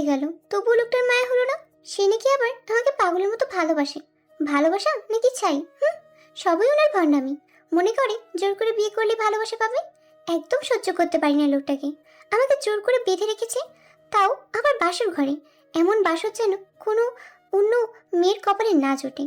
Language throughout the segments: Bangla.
গেল, তবুও লোকটার মায়া হলো না। সে নাকি আবার আমাকে পাগলের মতো ভালোবাসে। ভালোবাসা নাকি চাই? সবই ওনার ভণ্ডামি। মনে করে জোর করে বিয়ে করলে ভালোবাসা পাবে। একদম সহ্য করতে পারি না লোকটাকে। আমাকে জোর করে বেঁধে রেখেছে, তাও আবার বাসর ঘরে। এমন বাসর যেন কোনো অন্য মেয়ের কপালে না জোটে।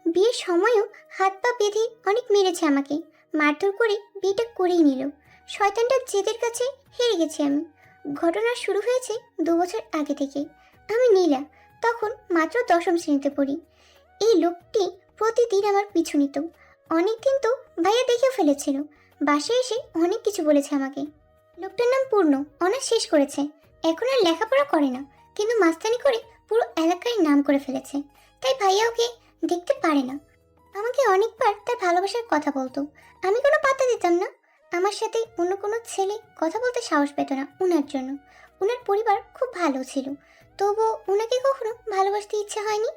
বিয়ের সময়ও হাত পা বেঁধে অনেক মেরেছে আমাকে, মারধর করে বিয়েটা করেই নিল। শয়তানটার জেদের কাছে হেরে গেছি আমি। ঘটনা শুরু হয়েছে 2 বছর আগে থেকে। আমি নীলা, তখন মাত্র 10ম শ্রেণীতে পড়ি। এই লোকটি প্রতিদিন আমার পিছু নিত। অনেকদিন তো ভাইয়া দেখে ফেলেছিল। বাসায় এসে অনেক কিছু বলেছে আমাকে। লোকটার নাম পূর্ণ, অনার্স শেষ করেছে। এখন আর লেখাপড়া করে না, কিন্তু মাস্তানি করে পুরো এলাকায় নাম করে ফেলেছে। তাই ভাইয়া ওকে দেখতে পারে না। আমাকে অনেকবার তার ভালোবাসার কথা বলতো, আমি কোনো পাত্তা দিতাম না। আমার সাথে অন্য কোনো ছেলে কথা বলতে সাহস পেত না ওনার জন্য। ওনার পরিবার খুব ভালো ছিল, তবুও ওনাকে কখনো ভালোবাসতে ইচ্ছে হয়নি।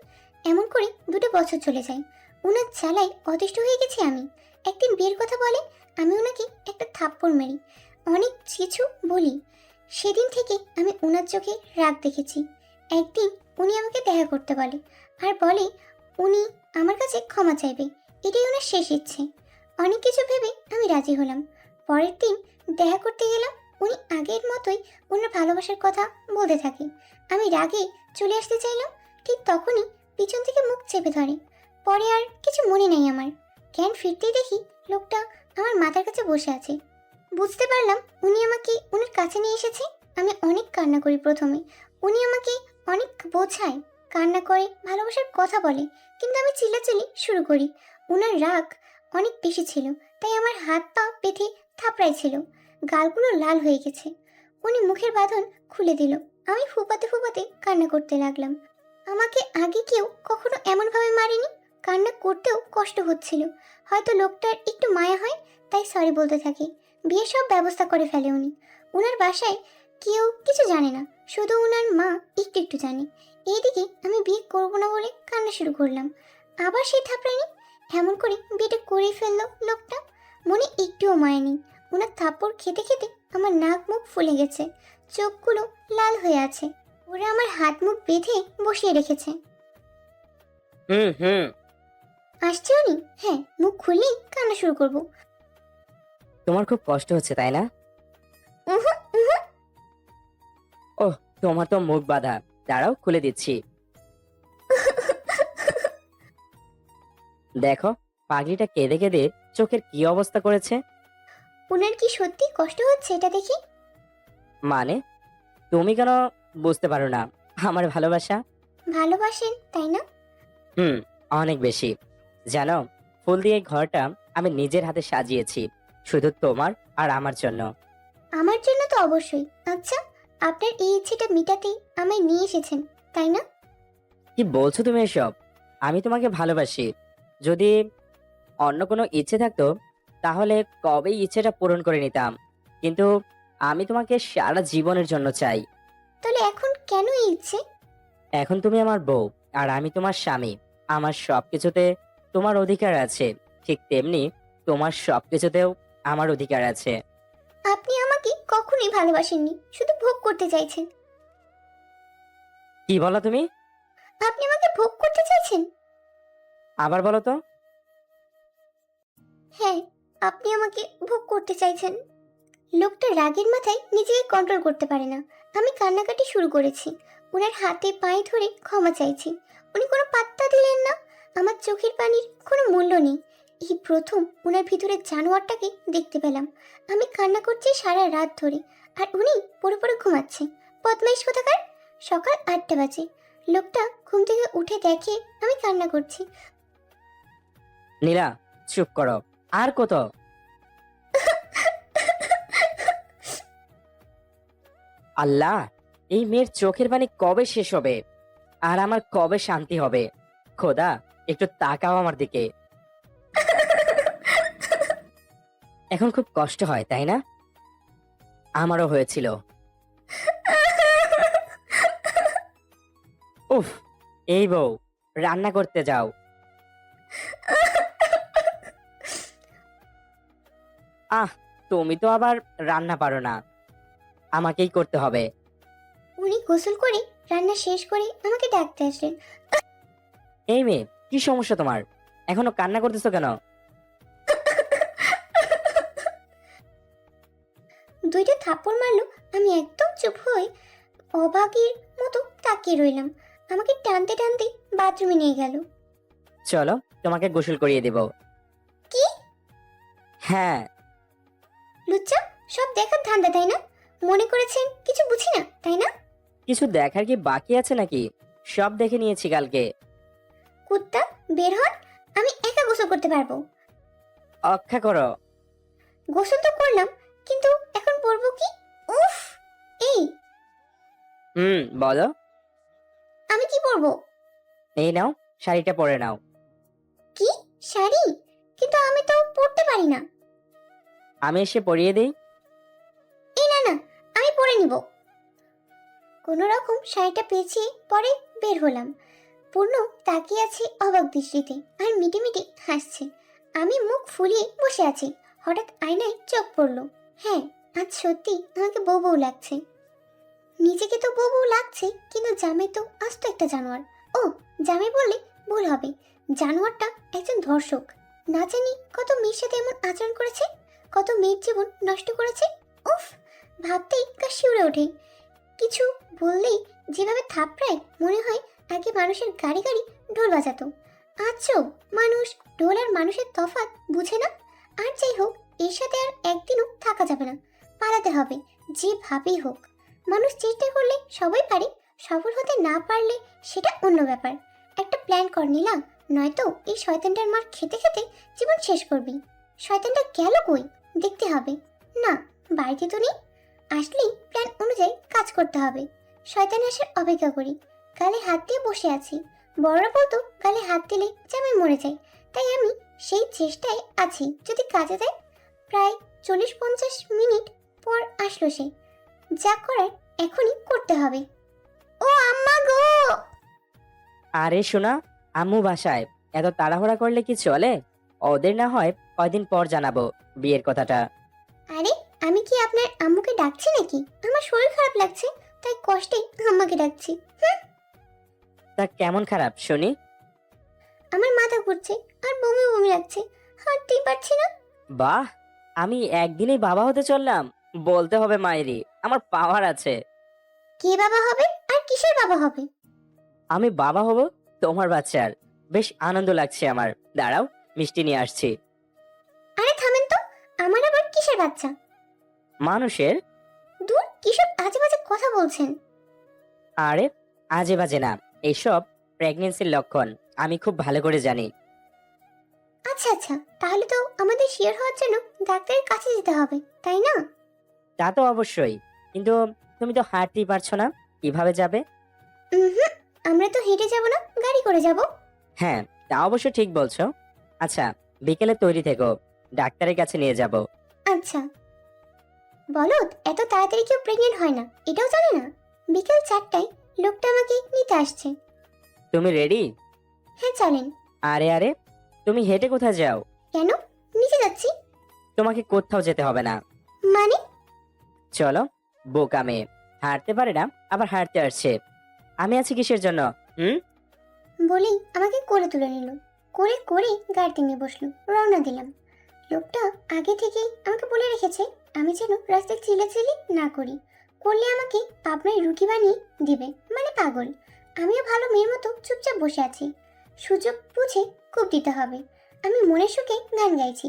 এমন করে 2 বছর চলে যায়। ওনার জ্বালায় অতিষ্ঠ হয়ে গেছি আমি। একদিন বিয়ের কথা বলে, আমি ওনাকে একটা থাপ্পড় মারি, অনেক কিছু বলি। সেদিন থেকে আমি ওনার চোখে রাগ দেখেছি। একদিন উনি আমাকে দেখা করতে বলে, আর বলে উনি আমার কাছে ক্ষমা চাইবে। এটাই ওনার শেষ ইচ্ছে। অনেক কিছু ভেবে আমি রাজি হলাম। পরের দিন দেখা করতে গেলাম। উনি আগের মতোই ওনার ভালোবাসার কথা বলতে থাকে। আমি রাগে চলে আসতে চাইলাম, ঠিক তখনই পিছন থেকে মুখ চেপে ধরে। পরে আর কিছু মনে নাই আমার। জ্ঞান ফিরতেই দেখি লোকটা আমার মাথার কাছে বসে আছে। বুঝতে পারলাম উনি আমাকে ওনার কাছে নিয়ে এসেছে। আমি অনেক কান্না করি প্রথমে। উনি আমাকে অনেক বোঝায়, কান্না করে, ভালোবাসার কথা বলে, কিন্তু আমি চিল্লাচিল্লি শুরু করি। ওনার রাগ অনেক বেশি ছিল, তাই আমার হাত পা বেঁধে থাপড়াইছিল। গালগুলো লাল হয়ে গেছে। উনি মুখের বাঁধন খুলে দিল। আমি ফুপাতে ফুপাতে কান্না করতে লাগলাম। আমাকে আগে কেউ কখনো এমনভাবে মারেনি। কান্না করতেও কষ্ট হচ্ছিল। হয়তো লোকটার একটু মায়া হয়, তাই সরি বলতে থাকে। বিয়ের সব ব্যবস্থা করে ফেলে উনি। ওনার বাসায় কেউ কিছু জানে না, শুধু ওনার মা একটু একটু জানে। এইদিকে আমি বিয়ে করবো না বলে কান্না শুরু করলাম। আবার সেই থাপড়ানি। এমন করে বিয়েটা করে ফেললো লোকটা। মনে একটুও মায়া নেই। ওনার থাপ্পড় খেতে খেতে আমার নাক মুখ ফুলে গেছে, চোখগুলো লাল হয়ে আছে। ওরা আমার হাত মুখ বেঁধে বসিয়ে রেখেছে। হুম হুম। আসছে উনি? হ্যাঁ, মুখ খুললেই কান্না শুরু করবো। তোমার খুব কষ্ট হচ্ছে তাই না? উহু, উহু। ওহ, তোমার তো মুখ বাঁধা। দাঁড়াও, খুলে দিচ্ছি। দেখো, পাগলিটা কেঁদে কেঁদে চোখের কি অবস্থা করেছে। ওনার কি সত্যি কষ্ট হচ্ছে এটা দেখি? মানে, তুমি কেন বুঝতে পারো না আমার ভালোবাসা? ভালোবাসেন তাই না? হুম, অনেক বেশি। জানো, ফুল দিয়ে ঘরটা আমি নিজের হাতে সাজিয়েছি, শুধু তোমার আর আমার জন্য। আমার জন্য তো অবশ্যই। আচ্ছা, আপনার এই ইচ্ছেটা মিটাতেই আমায় নিয়ে এসেছেন তাই না? কি বলছো তুমি এসব? আমি তোমাকে ভালোবাসি। যদি অন্য কোনো ইচ্ছে থাকতো তাহলে কবেই ইচ্ছেটা পূরণ করে নিতাম, কিন্তু আমি তোমাকে সারা জীবনের জন্য চাই। তাহলে এখন কেন এই ইচ্ছে? এখন তুমি আমার বউ, আর আমি তোমার স্বামী। আমার সবকিছুতে তোমার অধিকার আছে, ঠিক তেমনি তোমার সবকিছুতেও আমার অধিকার আছে। আপনি আমাকে কখনোই ভালোবাসেননি, শুধু ভোগ করতে চাইছেন। কি বলো তুমি? আপনি আমাকে ভোগ করতে চাইছেন? আবার বলো তো। হ্যাঁ, আপনি আমাকে ভোগ করতে চাইছেন। লোকটা রাগের মাথায় নিজেকে কন্ট্রোল করতে পারে না। আমি কান্নাকাটি শুরু করেছি। ওনার হাতে পায়ে ধরে ক্ষমা চাইছি। উনি কোনো পাত্তা দিলেন না। আমার চোখের পানির কোনো মূল্য নেই। এই প্রথম ওনার ভিতরের জানোয়ারটাকে দেখতে পেলাম। আমি কান্না করছি সারা রাত ধরে, আর উনি পড়ে পড়ে ঘুমাচ্ছে। বদমাইশ কোথাকার। সকাল 8টা বাজে। লোকটা ঘুম থেকে উঠে দেখে আমি কান্না করছি। নীলা, চুপ করো। আর কত? আল্লাহ, এই মেয়ের চোখের পানি কবে শেষ হবে আর আমার কবে শান্তি হবে? খোদা, একটু তাকাও আমার দিকে। এখন খুব কষ্ট হয় তাই না? আমারও হয়েছিল। উফ, এই বউ, রান্না করতে যাও। আহ, তুমি তো আবার রান্না পারো না, আমাকেই করতে হবে। উনি গোসল করে রান্না শেষ করে আমাকে ডাকতে আসলেন। এই মেয়ে, কি সমস্যা তোমার? এখনো কান্না করতেছো কেন? দুইটা থাপ্পড় মারলো। আমি একদম চুপ হয়ে অবাগের মতো তাকিয়ে রইলাম। আমাকে টানতে টানতে বাথরুমে নিয়ে গেল। চলো, তোমাকে গোসল করিয়ে দেব। কি? হ্যাঁ। লুচ্চা, সব দেখার ধান্দা তাই না? মনে করেছেন কিছু বুঝি না তাই না? কিছু দেখার কি বাকি আছে নাকি? সব দেখে নিয়েছি কালকে। কুত্তা, বের হন। আমি একা গোসল করতে পারবো। অক্ষা করো। গোসল তো করলাম, কিন্তু এখন পরবো কি? উফ! এই, বলো। আমি কি পরবো? এই নাও, শাড়িটা পরে নাও। কি? শাড়ি? কিন্তু আমি তো পরতে পারি না। আমি এসে পরিয়ে দিই। এই না না, আমি পরে নিব। কোনো রকম শাড়িটা পেঁচিয়ে পরে বের হলাম। পূর্ণ তাকিয়ে আছে অবাক দৃষ্টিতে আর মিটি মিটি হাসছে। আমি মুখ ফুলিয়ে বসে আছি। হঠাৎ আয়নায় চোখ পড়লো। হ্যাঁ, আজ সত্যি আমাকে বউ বউ লাগছে। নিজেকে তো বউ বউ লাগছে, কিন্তু জামাই তো আস্ত একটা জানোয়ার। ও, জামাই বললে ভুল হবে। জানোয়ারটা একজন ধর্ষক। না জানি কত মেয়ের সাথে এমন আচরণ করেছে, কত মেয়ের জীবন নষ্ট করেছে। উফ, ভাবতেই গা শিউরে ওঠে। কিছু বললেই যেভাবে থাপড়ায়, মনে হয় আগে মানুষের গাড়ি গাড়ি ঢোল বাজাতো। আজও মানুষ ঢোল আর মানুষের তফাৎ বুঝে না। আর যাই হোক, এর সাথে আর একদিনও থাকা যাবে না। পালাতে হবে, যেভাবেই হোক। মানুষ চেষ্টা করলে সবাই পারে, সফল হতে না পারলে সেটা অন্য ব্যাপার। একটা প্ল্যান কর নিলাম, নয়তো এই শয়তানটার মার খেতে খেতে জীবন শেষ করবি। শয়তানটা গেল কই? দেখতে হবে। না, বাড়িতে তো নেই। আসলেই প্ল্যান অনুযায়ী কাজ করতে হবে। শয়তান আসার অপেক্ষা করি। গালে হাত দিয়ে বসে আছি। বড়রা বলতো গালে হাত দিলে জামাই মরে যায়, তাই আমি সেই চেষ্টায় আছি যদি কাজে দেয়। প্রায় 40-50 মিনিট পর আসলো সে। যা করার এখনই করতে হবে। ও আম্মা গো! আরে শোনা, আম্মু বাসায়। এত তাড়াহুড়া করলে কি চলে? ওদের না হয় কয়দিন পর জানাবো বিয়ের কথাটা। আরে, আমি কি আপনার আম্মুকে ডাকছি নাকি? আমার শরীর খারাপ লাগছে, তাই কষ্টে আম্মাকে ডাকছি। তা কেমন খারাপ শুনি? আমার মাথা ঘুরছে আর বমি বমি লাগছে, হাঁটতেই পারছি না। বাহ, আমি একদিনেই বাবা হতে চললাম। বলতে হবে মায়েরি, আমার পাওয়ার আছে। কে বাবা হবে আর কিসের বাবা হবে? আমি বাবা হব তোমার বাচ্চার। বেশ আনন্দ লাগছে আমার। দাঁড়াও, মিষ্টি নিয়ে আসছি। আরে থামেন তো, আমার আবার কিসের বাচ্চা? মানুষের। দূর, কিসব আজে বাজে কথা বলছেন। আরে, আজে বাজে না, এসব প্রেগনেন্সির লক্ষণ। আমি খুব ভালো করে জানি। আচ্ছা আচ্ছা, তাহলে তো আমাদের শিওর হওয়ার জন্য ডাক্তারের কাছে যেতে হবে, তাই না? তা তো অবশ্যই, কিন্তু তুমি তো হাঁটতেই পারছো না, কিভাবে যাবে? হুম, আমরা তো হেঁটে যাব না, গাড়ি করে যাব। হ্যাঁ, তা অবশ্য ঠিক বলছো। আচ্ছা, বিকেলে তৈরি থেকো, ডাক্তারের কাছে নিয়ে যাব। আচ্ছা। বলদ, এত তাড়াতাড়ি কেউ প্রেগনেন্ট হয় না, এটাও জানে না? বিকেল 4টায় লোকটা আমাকে নিতে আসছে। তুমি রেডি? হ্যাঁ, চলেন। আরে আরে, তুমি হেঁটে কোথায় যাও? কেন? নিচে যাচ্ছি। তোমাকে কোথাও যেতে হবে না। মানে? চলো। বোকা মেয়ে, হাঁটতে পারে না, আবার হাঁটতে আসছে। আমি আছি কিসের জন্য? হুম। বলেই আমাকে কোলে তুলে নিল। কোলে করে গাড়িতে নিয়ে বসলো। রওনা দিলাম। লোকটা আগে থেকেই আমাকে বলে রেখেছে আমি যেন রাস্তায় চিল্লাচিল্লি না করি। করলে আমাকে পাবনায় রুগী বানিয়ে দিবে, মানে পাগল। আমিও ভালো মেয়ের মতো চুপচাপ বসে আছি। সুযোগ বুঝে খুব দিতে হবে। আমি মনের সুখে গান গাইছি।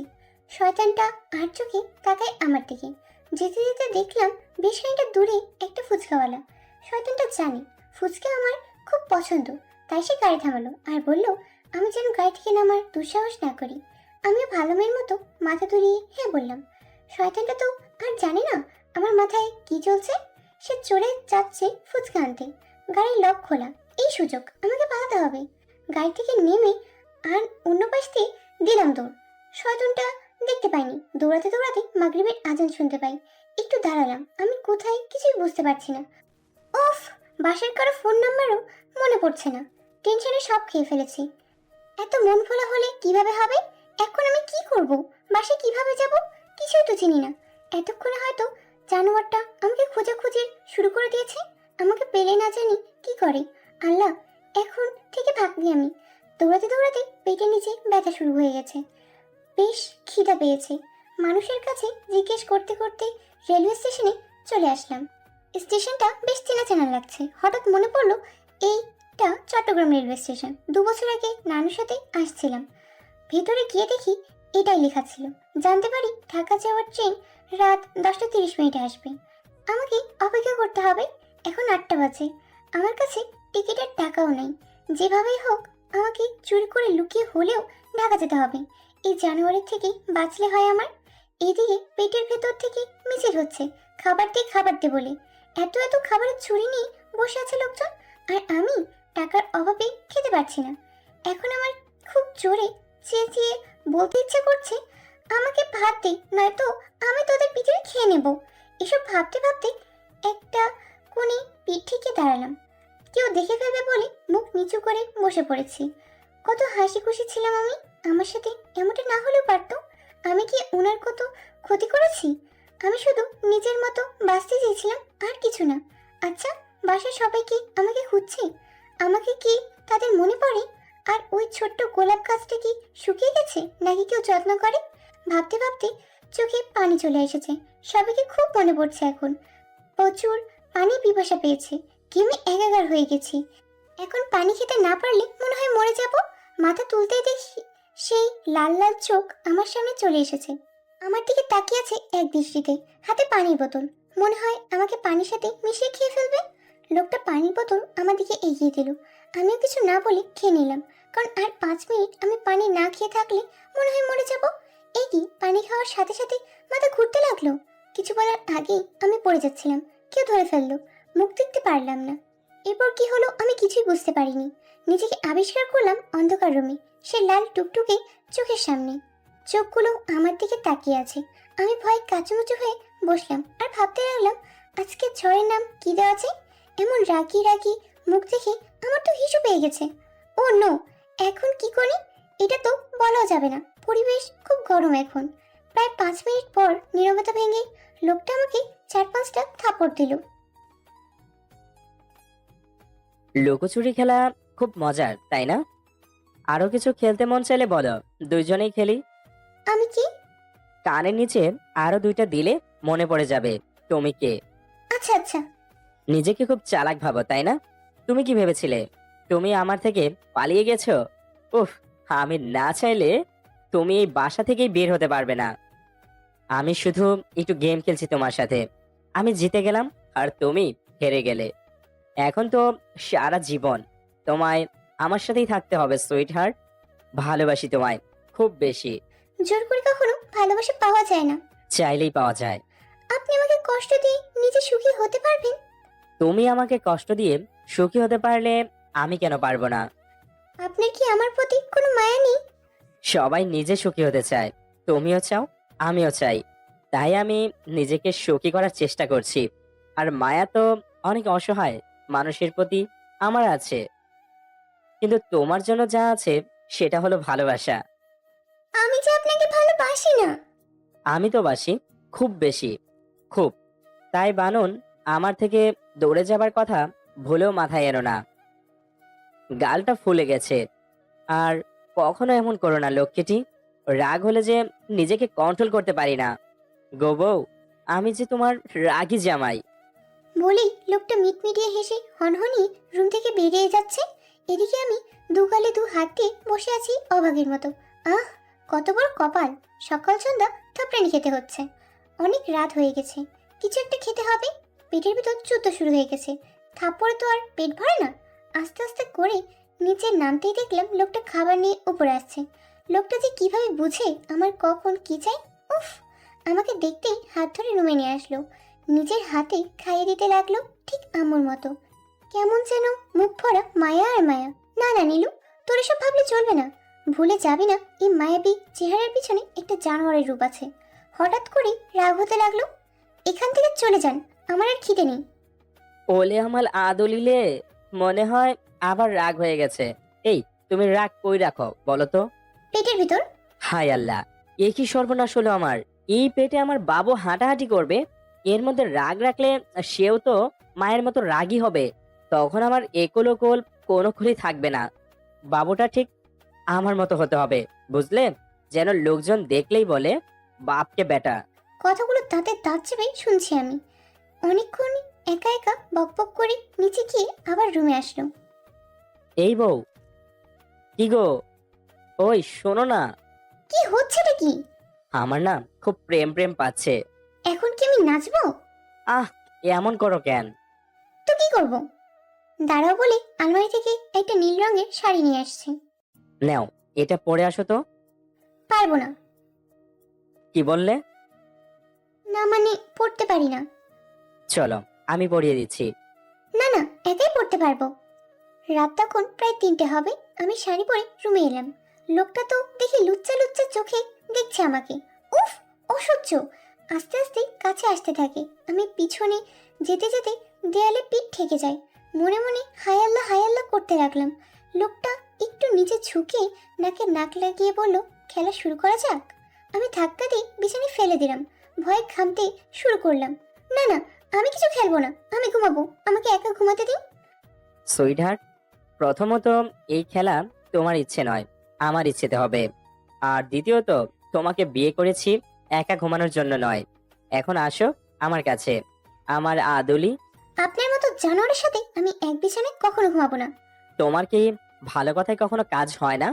শয়তানটা আর চোখে তাকায় আমার দিকে। যেতে যেতে দেখলাম বেশ খানিকটা দূরে একটা ফুচকাওয়ালা। শয়তানটা জানে ফুচকা আমার খুব পছন্দ, তাই সে গাড়ি থামালো আর বলল আমি যেন গাড়ি থেকে নামার দুঃসাহস না করি। আমিও ভালো মেয়ের মতো মাথা তুলিয়ে হ্যাঁ বললাম। শয়তানটা তো আর জানে না আমার মাথায় কি চলছে। সে চড়ে যাচ্ছে ফুচকা আনতে। গাড়ির লক খোলা, এই সুযোগ আমাকে পালাতে হবে। গাড়ি থেকে নেমে আর অন্য পাশ দিয়ে দিলাম দৌড়। শয়তানটা দেখতে পাইনি। দৌড়াতে দৌড়াতে মাগরিবের আজান শুনতে পাই। একটু দাঁড়ালাম, আমি কোথায় কিছুই বুঝতে পারছি না। ওফ, বাসার কারো ফোন নাম্বারও মনে পড়ছে না। টেনশনে সব খেয়ে ফেলেছি। এত মন ভোলা হলে কিভাবে হবে? এখন আমি কি করব? বাসে কিভাবে যাব? কিছুই তো চিনি না। এতক্ষণে হয়তো জানোয়ারটা আমাকে খোঁজাখুঁজি শুরু করে দিয়েছে। আমাকে পেলে না জানি কি করে। আল্লাহ, এখন থেকে ভাগনি আমি। দৌড়াতে দৌড়াতে পেটের নিচে ব্যথা শুরু হয়ে গেছে। বেশ খিদা পেয়েছে। মানুষের কাছে জিজ্ঞেস করতে করতে রেলওয়ে স্টেশনে চলে আসলাম। স্টেশনটা বেশ চেনা চেনা লাগছে। হঠাৎ মনে পড়লো এইটা চট্টগ্রাম রেলওয়ে স্টেশন। 2 বছর আগে নানুর সাথে আসছিলাম। ভেতরে গিয়ে দেখি এটাই লেখা ছিল। জানতে পারি ঢাকা যাওয়ার ট্রেন রাত 10টা 30 মিনিটে আসবে। আমাকে অপেক্ষা করতে হবে। এখন 8টা বাজে। আমার কাছে টিকিটের টাকাও নেই। যেভাবেই হোক আমাকে চুরি করে লুকিয়ে হলেও ঢাকা যেতে হবে। এই জানুয়ারি থেকে বাঁচলে হয় আমার। এদিকে পেটের ভেতর থেকে মিছিল হচ্ছে খাবার দে বলে। এত এত খাবারের ছুরি নিয়ে বসে আছে লোকজন, আর আমি টাকার অভাবে খেতে পারছি না। এখন আমার খুব জোরে চেঁচিয়ে বলতে ইচ্ছে করছে, আমাকে ভাত দে, নয়তো আমি তোদের পিঠে খেয়ে নেব। এসব ভাবতে ভাবতে একটা কোণে পিঠ থেকে দাঁড়ালাম। কেউ দেখে ফেলবে বলে মুখ নিচু করে বসে পড়েছি। কত হাসি খুশি ছিলাম আমি। আমার সাথে এমনটা না হলেও পারতো। আমি কি ওনার কত ক্ষতি করেছি? আমি শুধু নিজের মতো বাঁচতে চেয়েছিলাম, আর কিছু না। আচ্ছা, বাসার সবাই কি আমাকে খুঁজছে? আমাকে কি তাদের মনে পড়ে? আর ওই ছোট্ট গোলাপ গাছটা কি শুকিয়ে গেছে, নাকি কেউ যত্ন করে? ভাবতে ভাবতে চোখে পানি চলে এসেছে। সবাইকে খুব মনে পড়ছে এখন। প্রচুর পানি পিপাসা পেয়েছে। ঘেমে একাকার হয়ে গেছি। এখন পানি খেতে না পারলে মনে হয় মরে যাব। মাথা তুলতেই দেখি সেই লাল লাল চোখ আমার সামনে চলে এসেছে। আমার দিকে তাকিয়ে আছে এক দৃষ্টিতে, হাতে পানির বোতল। মনে হয় আমাকে পানির সাথে মিশিয়ে খেয়ে ফেলবে। লোকটা পানির বোতল আমার দিকে এগিয়ে দিল। আমিও কিছু না বলে খেয়ে নিলাম, কারণ আর 5 মিনিট আমি পানি না খেয়ে থাকলে মনে হয় মরে যাব। এই কি, পানি খাওয়ার সাথে সাথে মাথা ঘুরতে লাগলো। কিছু বলার আগেই আমি পড়ে যাচ্ছিলাম। কেউ ধরে ফেললো। মুখ দেখতে পারলাম না। এরপর কি হলো আমি কিছুই বুঝতে পারিনি। নিজেকে আবিষ্কার করলাম অন্ধকার রুমে, সে লাল টুকটুকে চোখের সামনে। চোখগুলো আমার দিকে তাকিয়ে আছে। আমি ভয়ে কাচুমুচু হয়ে বসলাম আর ভাবতে লাগলাম, আজকে ঝড়ের নাম কি দেওয়া যায়? এমন রাগি রাগি মুখ দেখে আমার তো হিসু পেয়ে গেছে। ও নো, এখন কি করি? এটা তো বলাও যাবে না। পরিবেশ খুব গরম এখন। প্রায় 5 মিনিট পর নীরবতা ভেঙে লোকটা আমাকে 4-5টা থাপড় দিল। লুকোচুরি খেলা খুব মজার, তাই না? আরো কিছু খেলতে মন চাইলে বলো, দুইজনেই খেলি। আমি কি? কানের নিচে আরো 2টা দিলে মনে পড়ে যাবে তুমি কে। আচ্ছা আচ্ছা। নিজেকে খুব চালাক ভাবো, তাই না? তুমি কি ভেবেছিলে তুমি আমার থেকে পালিয়ে গেছো? উফ, আমি না চাইলে তুমি এই বাসা থেকেই বের হতে পারবে না। আমি শুধু একটু গেম খেলছি তোমার সাথে। আমি জিতে গেলাম আর তুমি হেরে গেলে। এখন তো সারা জীবন তোমায় আমার সাথেই থাকতে হবে সুইট হার্ট। ভালোবাসি তোমায় খুব বেশি। জোর করে কখনো ভালোবাসা পাওয়া যায় না। চাইলেই পাওয়া যায়। আপনি আমাকে কষ্ট দিয়ে নিজে সুখী হতে পারবেন? তুমি আমাকে কষ্ট দিয়ে সুখী হতে পারলে আমি কেন পারবো না? আপনার কি আমার প্রতি কোনো মায়া নেই? সবাই নিজে সুখী হতে চায়। তুমিও চাও, আমিও চাই। তাই আমি নিজেকে সুখী করার চেষ্টা করছি। আর মায়া তো অনেক অসহায় মানুষের প্রতি আমার আছে। কিন্তু তোমার জন্য যা আছে সেটা হলো ভালোবাসা। আমি যে আপনাকে ভালোবাসি না। আমি তো বাসি, খুব বেশি, খুব। তাই বানন, আমার থেকে দৌড়ে যাবার কথা ভুলেও মাথায় এনো না। গালটা ফুলে গেছে। আর কখনো এমন করো না লক্ষ্মীটি। রাগ হলে যে নিজেকে কন্ট্রোল করতে পারি না। গো বউ, আমি যে তোমার রাগী জামাই। বলেই লোকটা মিটমিটিয়ে হেসে হনহনিয়ে রুম থেকে বেরিয়ে যাচ্ছে। এদিকে আমি দুগালে 2 হাত দিয়ে বসে আছি অভাগীর মতো। আহ, কত বড় কপাল! সকাল সন্ধ্যা থাপড়ানি খেতে হচ্ছে। অনেক রাত হয়ে গেছে, কিছু একটা খেতে হবে। পেটের ভিতর যুদ্ধ শুরু হয়ে গেছে। থাপ্পড়ে তো আর পেট ভরে না। আস্তে আস্তে করে নিচে নামতেই দেখলাম লোকটা খাবার নিয়ে উপরে আসছে। লোকটা যে কিভাবে বুঝে আমার কখন কি চাই! উফ! আমাকে দেখতেই হাত ধরে রুমে নিয়ে আসলো। নিজের হাতে খাইয়ে দিতে লাগলো, ঠিক আম্মুর মতো। কেমন যেন মুখ ভরা মায়া আর মায়া। না না নীলু, তোর এসব ভাবলে চলবে না। ভুলে যাবি না এই মায়াবী চেহারার পিছনে একটা জানোয়ারের রূপ আছে। হঠাৎ করে রাগ হতে লাগলো। এখান থেকে চলে যান, আমার আর খিদে নেই। ওলে আমাল আদলিলে মনে হয় আবার রাগ হয়ে গেছে। এই, তুমি রাগ কই রাখো বলো তো? পেটের ভিতর। হায় আল্লাহ, এ কি সর্বনাশ হলো আমার! এই পেটে আমার বাবু হাঁটাহাঁটি করবে? এর মধ্যে রাগ রাখলে সেও তো মায়ের মতো রাগই হবে। তখন আমার একল ওকল কোনো খুলি থাকবে না। বাবুটা ঠিক আমার মতো হতে হবে, বুঝলে? যেন লোকজন দেখলেই বলে বাপকে বেটা। কথাগুলো দাঁতে দাঁত চেপে শুনছি আমি। অনেকক্ষণ একা একা বকবক করে নিচে গিয়ে আবার রুমে আসলো। এই বউ, কি গো? ওই শোনো না, কি হচ্ছেটা কি? আমার না খুব প্রেম প্রেম পাচ্ছে। এখন কি আমি নাচবো? আহ, এমন করো কেন? তো কি করব? দাঁড়াও বলে আলমারি থেকে একটা নীল রঙের শাড়ি নিয়ে আসছে। নাও, এটা পরে আসো তো। পারবো না। কি বললে? না মানে পড়তে পারি না। চলো, আমি পরিয়ে দিচ্ছি। না না, একাই পড়তে পারবো। রাত তখন প্রায় 3টে হবে। আমি শাড়ি পরে রুমে এলাম। লোকটা তো দেখি লুচ্চা লুচ্চা চোখে দেখছে আমাকে। উফ, অসহ্য। আস্তে আস্তে কাছে আসতে থাকে। আমি পিছনে যেতে যেতে দেয়ালে পিঠ ঠেকে যায়। মনে মনে হায় আল্লাহ করতে লাগলাম। লোকটা একটু নিচে ঝুঁকে নাকে নাক লাগিয়ে বলল, খেলা শুরু করা যাক। আমি ধাক্কা দিয়ে বিছানায় ফেলে দিলাম। ভয়ে ঘামতে শুরু করলাম। না না, আমি কিছু খেলবো না, আমি ঘুমাবো, আমাকে একা ঘুমাতে দিন। সুইটহার্ট, প্রথমত এই খেলা তোমার ইচ্ছে নয়, আমার ইচ্ছেতে হবে। আর দ্বিতীয়ত, তোমাকে বিয়ে করেছি একা ঘুমানোর জন্য নয়। এখন আসো আমার কাছে, আমার আদুলি। আপনার মতো জানোয়ারের সাথে আমি এক বিছানায় কখনো ঘুমাবো না। তোমার কি ভালো কথায় কখনো কাজ হয় না?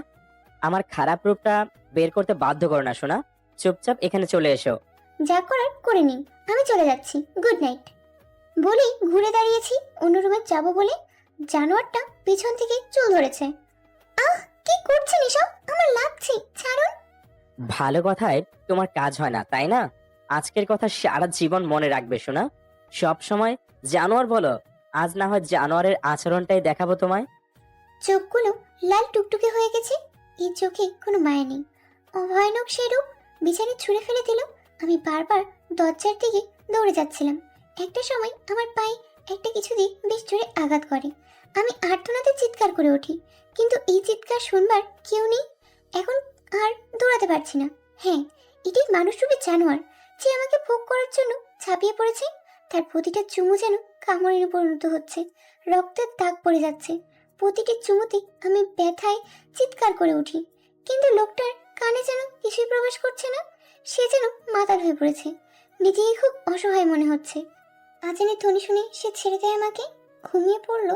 আমার খারাপ রূপটা বের করতে বাধ্য করো না শোনা। চুপচাপ এখানে চলে এসো। যা করার করে নিন, আমি চলে যাচ্ছি, গুড নাইট। বলেই ঘুরে দাঁড়িয়েছি অন্য রুমে যাবো বলে। জানোয়ারটা পিছন থেকে চুল ধরেছে। আহ, কি করছেন এসব? আমার লাগছে, ছাড়ুন। ভালো কথায় তোমার কাজ হয় না তাই না? আজকের কথা সারা জীবন মনে রাখবে শোনা। সব সময় জানোয়ার বলো, আজ না হয় জানোয়ারের আচরণটাই দেখাবো তোমায়। চোখগুলো লাল টুকটুকে হয়ে গেছে। এই চোখে কোনো মায়া নেই। অভয়ানক সে রূপ বিছানায় ছুঁড়ে ফেলে দিল। আমি বারবার দরজার দিকে দৌড়ে যাচ্ছিলাম। একটা সময় আমার পায়ে একটা কিছু দিয়ে বেশ জোরে আঘাত করে। আমি আর্তনাদে চিৎকার করে উঠি, কিন্তু এই চিৎকার শুনবার কেউ নেই। এখন আর দৌড়াতে পারছি না। হ্যাঁ, এটাই মানুষরূপী জানোয়ার যে আমাকে ভোগ করার জন্য ঝাঁপিয়ে পড়েছে। তার প্রতিটা চুমু যেন কামড়ের পরিণত হচ্ছে। রক্তের দাগ পড়ে যাচ্ছে। প্রতিটি চুমুতে আমি ব্যথায় চিৎকার করে উঠি, কিন্তু লোকটার কানে যেন কিছুই প্রবেশ করছে না। সে যেন মাতাল হয়ে পড়েছে। নিজেই খুব অসহায় মনে হচ্ছে। আজানের ধ্বনি শুনে সে ছেড়ে দেয় আমাকে। ঘুমিয়ে পড়লো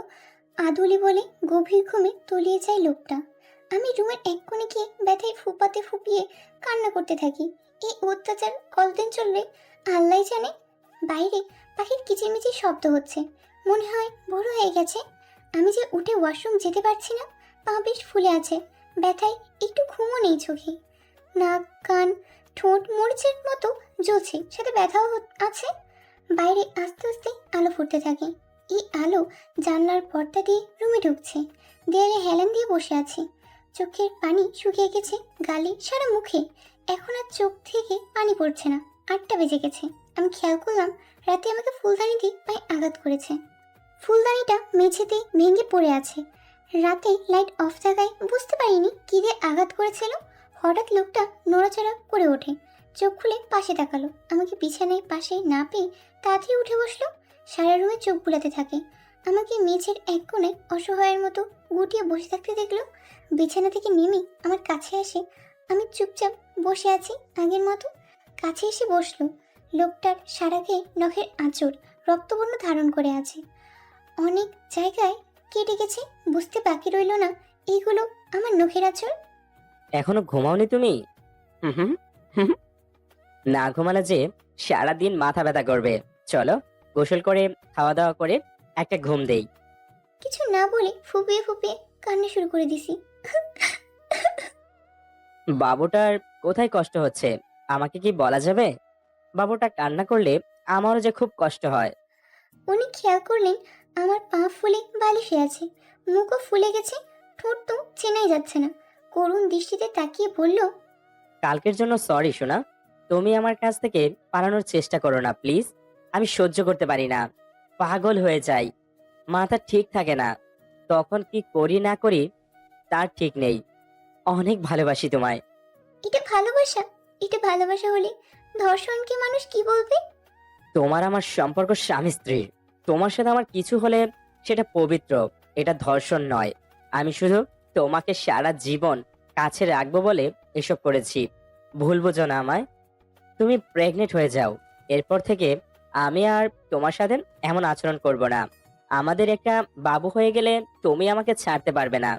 আদুলি বলে গভীর ঘুমে তলিয়ে যায় লোকটা। আমি রুমের এক কোণে গিয়ে ব্যথায় ফুপাতে ফুপিয়ে কান্না করতে থাকি। এই অত্যাচার কতদিন চলবে আল্লাহ জানে। বাইরে পাখির কিচিরমিচির শব্দ হচ্ছে। মনে হয় বড় হয়ে গেছে। আমি যে উঠে ওয়াশরুম যেতে পারছি না। পা বেশ ফুলে আছে। ব্যথায় একটু ঘুমও নেই চোখে। নাক কান ঠোঁট মরিচের মতো জ্বলছে, সাথে ব্যথাও আছে। বাইরে আস্তে আস্তে আলো ফুটতে থাকে। এই আলো জানলার পর্দা দিয়ে রুমে ঢুকছে। দেয়ালে হেলান দিয়ে বসে আছি। চোখের পানি শুকিয়ে গেছে গালে, সারা মুখে। এখন আর চোখ থেকে পানি পড়ছে না। 8টা বেজে গেছে। আমি খেয়াল করলাম রাতে আমাকে ফুলদানি দিয়ে পায়ে আঘাত করেছে। ফুলদানিটা মেঝেতে ভেঙে পড়ে আছে। রাতে লাইট অফ থাকায় বুঝতে পারিনি কি দিয়ে আঘাত করেছিল। হঠাৎ লোকটা নড়াচড়া করে ওঠে। চোখ খুলে পাশে তাকালো। আমাকে বিছানায় পাশে না পেয়ে তাড়াতাড়ি উঠে বসলো। সারা রুমে চোখ বুলাতে থাকে। আমাকে মেঝের এক কোণে অসহায়ের মতো গুটিয়ে বসে থাকতে দেখলো। বিছানা থেকে নেমে আমার কাছে আসে। আমি চুপচাপ বসে আছি আগের মতো। কাছে এসে বসলো। লোকটার সারা গায়ে নখের আঁচড় রক্তবর্ণ ধারণ করে আছে। অনেক জায়গায় কেটে গেছে। বুঝতে বাকি রইল না এইগুলো আমার নখের আঁচড়। এখনো ঘুমাওনি তুমি? হুম হুম হুম হুম। না ঘুমালে যে সারাদিন মাথা ব্যথা করবে। চলো, গোসল করে খাওয়া দাওয়া করে একটা ঘুম দেই। কিছু না বলে ফুপিয়ে ফুপিয়ে কান্না শুরু করে দিছি। বাবুটার কোথায় কষ্ট হচ্ছে আমাকে কি বলা যাবে? বাবুটা কান্না করলে আমারও যে খুব কষ্ট হয়। উনি খেয়াল করলেন আমার পা ফুলে বালিশে আছে। মুখও ফুলে গেছে। ঠোঁট তো চেনাই যাচ্ছে না। করুণ দৃষ্টিতে তাকিয়ে বলল, কালকের জন্য সরি সোনা। তুমি আমার কাছ থেকে পালানোর চেষ্টা করো না প্লিজ। আমি সহ্য করতে পারি না, পাগল হয়ে যাই, মাথা ঠিক থাকে না। তখন কি করি না করি তার ঠিক নেই। অনেক ভালোবাসি তোমায়। এটা ভালোবাসা? এটা ভালোবাসা হলে ধর্ষণকে মানুষ কি বলবে? তোমার আমার সম্পর্ক স্বামী স্ত্রীর। তোমার সাথে আমার কিছু হলে সেটা পবিত্র, এটা ধর্ষণ নয়। আমি শুধু তোমাকে সারা জীবন কাছে রাখবো বলে এসব করেছি। ভুল বুঝো না আমায়। তুমি প্রেগনেন্ট হয়ে যাও, এরপর থেকে আমি আর তোমার সাথে এমন আচরণ করব না। আমাদের একটা বাবু হয়ে গেলে তুমি আমাকে ছাড়তে পারবে না।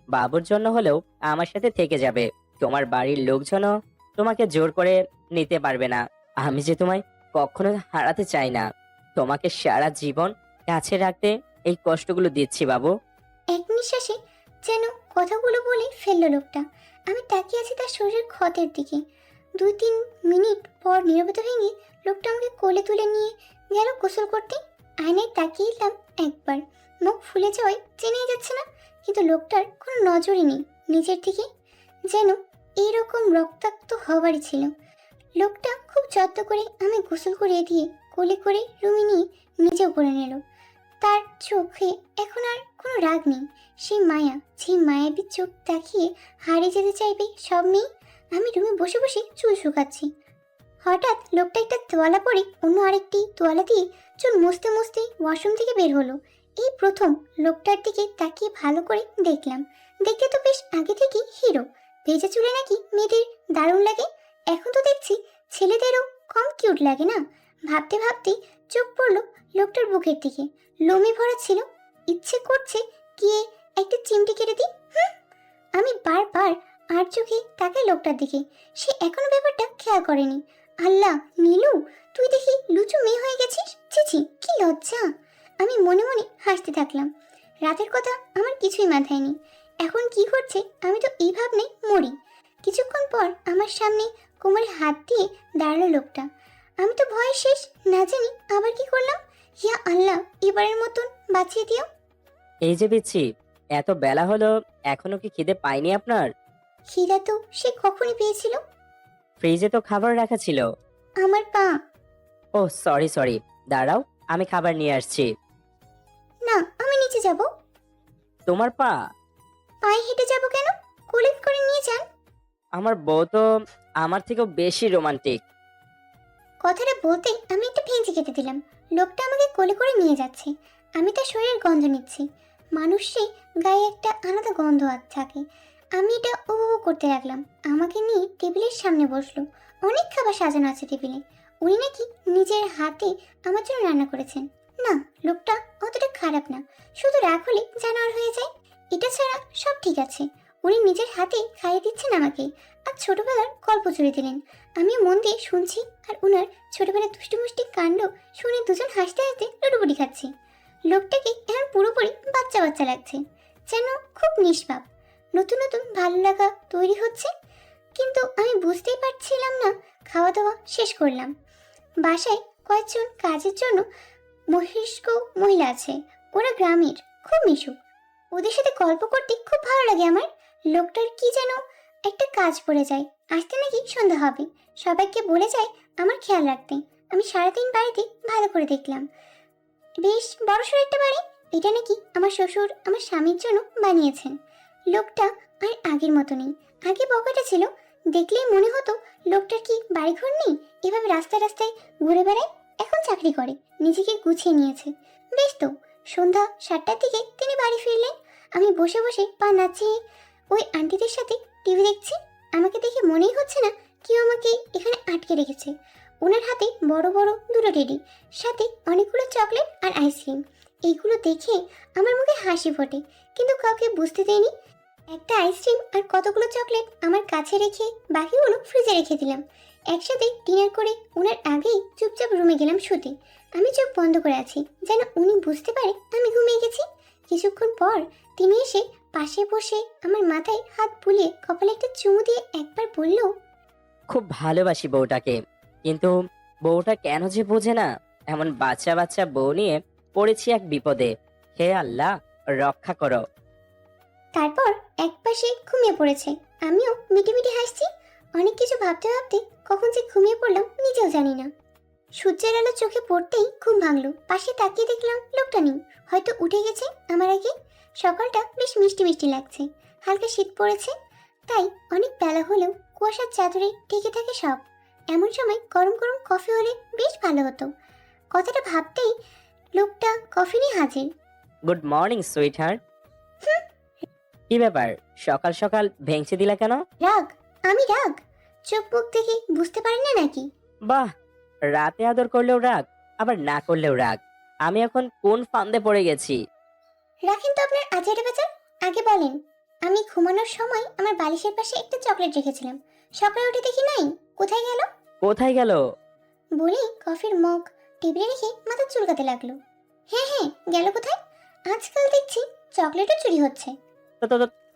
বাবুর জন্য হলেও আমার সাথে থেকে যাবে। তোমার বাড়ির লোকজনও তোমাকে জোর করে নিতে পারবে না। আমি যে তোমায় কখনো হারাতে চাই না। তোমাকে সারা জীবন কাছে রাখতে এই কষ্টগুলো দিচ্ছি বাবু। এক নিঃশ্বাসে যেন কথাগুলো বলে ফেললো লোকটা। আমি তাকিয়ে আছি তার শরীরের ক্ষতের দিকে। 2-3 মিনিট পর নীরবতা ভেঙে লোকটা আমাকে কোলে তুলে নিয়ে গেল গোসল করতে। আয়নায় তাকিয়ে এলাম একবার, মুখ ফুলে যাওয়ায় চেনাই যাচ্ছে না, কিন্তু লোকটার কোনো নজরই নেই নিজের দিকে, যেন এইরকম রক্তাক্ত হওয়ারই ছিল। লোকটা খুব যত্ন করে আমি গোসল করিয়ে দিয়ে কোলে করে রুমে নিয়ে নিজেও করে নিল। তার চোখে এখন আর কোনো রাগ নেই, সেই মায়া, সেই মায়াবী চোখ তাকিয়ে হারিয়ে যেতে চাইবে সব মেয়ে। আমি রুমে বসে বসে চুল শুকাচ্ছি। হঠাৎ লোকটা একটা তোয়ালা পরে অন্য আরেকটি তোয়ালা দিয়ে চুল মুছতে মুছতে ওয়াশরুম থেকে বের হলো। এই প্রথম লোকটার দিকে তাকিয়ে ভালো করে দেখলাম। দেখতে তো বেশ আগে থেকেই হিরো। ভেজা চুলে নাকি মেয়েদের দারুণ লাগে, এখন তো দেখছি ছেলেদেরও কম কিউট লাগে না। ভাবতে ভাবতে চোখ পড়লো লোকটার বুকের দিকে, লোমে ভরা ছিল। ইচ্ছে করছে গিয়ে একটা চিমটি কেটে দিই। আমি বারবার আর চোখে তাকাই লোকটার দিকে, সে এখনো ব্যাপারটা খেয়াল করেনি। আল্লাহ, নীলু, তুই দেখি লুচু মেয়ে হয়ে গেছিস, ছিছি কি লজ্জা। আমি মনে মনে হাসতে থাকলাম। রাতের কথা আমার কিছুই মাথায় নেই, এখন কি ঘটছে আমি তো এই ভাবনায় মরি। কিছুক্ষণ পর আমার সামনে কোমরে হাত দিয়ে দাঁড়ালো লোকটা। আমি তো ভয়ে শেষ, না জানি আবার কি করলাম। ইয়া আল্লাহ, এবারের মতন বাঁচিয়ে দিও। এই যে বিচ্ছি, এত বেলা হলো, এখনো কি খিদে পাইনি আপনার? খিদা তো সে কখনই পেয়েছিল। ফ্রিজে তো খাবার রাখা ছিল। আমার পা। ও সরি সরি, দাঁড়াও, আমি খাবার নিয়ে আসছি। না, আমি নিচে যাব। তোমার পা? পায়ে হেঁটে যাব কেন? কোলে করে নিয়ে যান। আমার বউ তো আমার থেকেও বেশি রোমান্টিক। কথাটা বলতে আমি একটা ভেঙচি কেটে দিলাম। লোকটা আমাকে কোলে করে নিয়ে যাচ্ছে, আমি তার শরীরের গন্ধ নিচ্ছি। মানুষের গায়ে একটা আলাদা গন্ধ থাকে। আমি এটা উপভোগ করতে লাগলাম। আমাকে নিয়ে টেবিলের সামনে বসলো। অনেক খাবার সাজানো আছে টেবিলে। উনি নাকি নিজের হাতে আমার জন্য রান্না করেছেন। না, লোকটা অতটা খারাপ না, শুধু রাগ হলে জানোয়ার হয়ে যায়। এটা ছাড়া সব ঠিক আছে। উনি নিজের হাতে খাইয়ে দিচ্ছেন আমাকে, আর ছোটবেলার গল্প জুড়ে দিলেন। আমিও মন দিয়ে শুনছি, আর ওনার ছোটবেলার দুষ্টুমিষ্টি কাণ্ড শুনে দুজন হাসতে হাসতে লুটোপুটি খাচ্ছি। লোকটাকে এখন পুরোপুরি বাচ্চা বাচ্চা লাগছে, যেন খুব নিষ্পাপ। নতুন নতুন ভালো লাগা তৈরি হচ্ছে, কিন্তু আমি বুঝতেই পারছিলাম না। খাওয়া দাওয়া শেষ করলাম। বাসায় কয়েকজন কাজের জন্য বহিষ্ক মহিলা আছে, ওরা গ্রামের, খুব মিশুক। ওদের সাথে গল্প করতে খুব ভালো লাগে আমার। লোকটার কি যেন একটা কাজ পড়ে যায়, আসতে নাকি সন্ধ্যা হবে। সবাইকে বলে যায় আমার খেয়াল রাখতে। আমি সারাদিন বাড়িতে ভালো করে দেখলাম, বেশ বড়সড় একটা বাড়ি। এটা নাকি আমার শ্বশুর আমার স্বামীর জন্য বানিয়েছেন। লোকটা আর আগের মতো নেই। আগে বকাটা ছিল, দেখলেই মনে হতো লোকটার কি বাড়িঘর নেই, এভাবে রাস্তায় রাস্তায় ঘুরে বেড়ায়। এখন চাকরি করে, নিজেকে গুছিয়ে নিয়েছে। বেশ তো। সন্ধ্যা 7টার দিকে তিনি বাড়ি ফিরলেন। আমি বসে বসে পা নাচিয়ে ওই আন্টিদের সাথে টিভি দেখছি। আমাকে দেখে মনেই হচ্ছে না কেউ আমাকে এখানে আটকে রেখেছে। ওনার হাতে বড় বড় দুটো টেডি, সাথে অনেকগুলো চকলেট আর আইসক্রিম। এইগুলো দেখে আমার মুখে হাসি ফোটে, কিন্তু কাউকে বুঝতে দেয়নি। একটা আইসক্রিম আর কতগুলো চকলেট আমার কাছে রেখে বাকিগুলো ফ্রিজে রেখে দিলাম। একসাথে ডিনার করে ওনার আগেই চুপচাপ রুমে গেলাম শুতে। আমি চোখ বন্ধ করে আছি, যেন উনি বুঝতে পারে আমি ঘুমিয়ে গেছি। কিছুক্ষণ পর তিনি এসে পাশে বসে আমার মাথায় হাত বুলিয়ে কপালে একটা চুমু দিয়ে একবার বলল, খুব ভালোবাসি বউটাকে, কিন্তু বউটা কেন যে বোঝে না। এমন বাচ্চা বাচ্চা বউ নিয়ে পড়েছি এক বিপদে। হে আল্লাহ, রক্ষা করো। তারপর একপাশে ঘুমিয়ে পড়েছে। আমিও মিটি মিটি হাসছি। অনেক কিছু ভাবতে ভাবতে কখন যে ঘুমিয়ে পড়লাম নিজেও জানি না। সূর্যের আলো চোখে পড়তেই ঘুম ভাঙলো। পাশে তাকিয়ে দেখলাম লোকটা নেই, হয়তো উঠে গেছে আমার আগে। সকালটা বেশ মিষ্টি মিষ্টি লাগছে, হালকা শীত পড়েছে, তাই অনেক বেলা হলেও কুয়াশার চাদরে ঢেকে থাকে সব। এমন সময় গরম গরম কফি হলে বেশ ভালো হতো। কথাটা ভাবতেই লোকটা কফি নিয়ে হাজির। Good morning sweet heart. কি ব্যাপার, সকাল সকাল ভেঙচি দিলা কেন? রাগ? আমি রাগ? চোখ মুখ দেখে বুঝতে পারেন না নাকি? বাহ, রাতে আদর করলেও রাগ, আবার না করলেও রাগ। আমি এখন কোন ফান্দে পড়ে গেছি? রাখেন তো আপনার আজের বেচার, আগে বলেন। আমি ঘুমানোর সময় আমার বালিশের পাশে একটা চকলেট রেখেছিলাম, সকালে উঠে দেখি নাই। কোথায় গেল? কোথায় গেল? বলেই কফির মগ টেবিলে রেখে মাথা চুলকাতে লাগলো। হ্যাঁ হ্যাঁ, গেল কোথায়? আজকাল দেখছি চকলেটও চুরি হচ্ছে। তো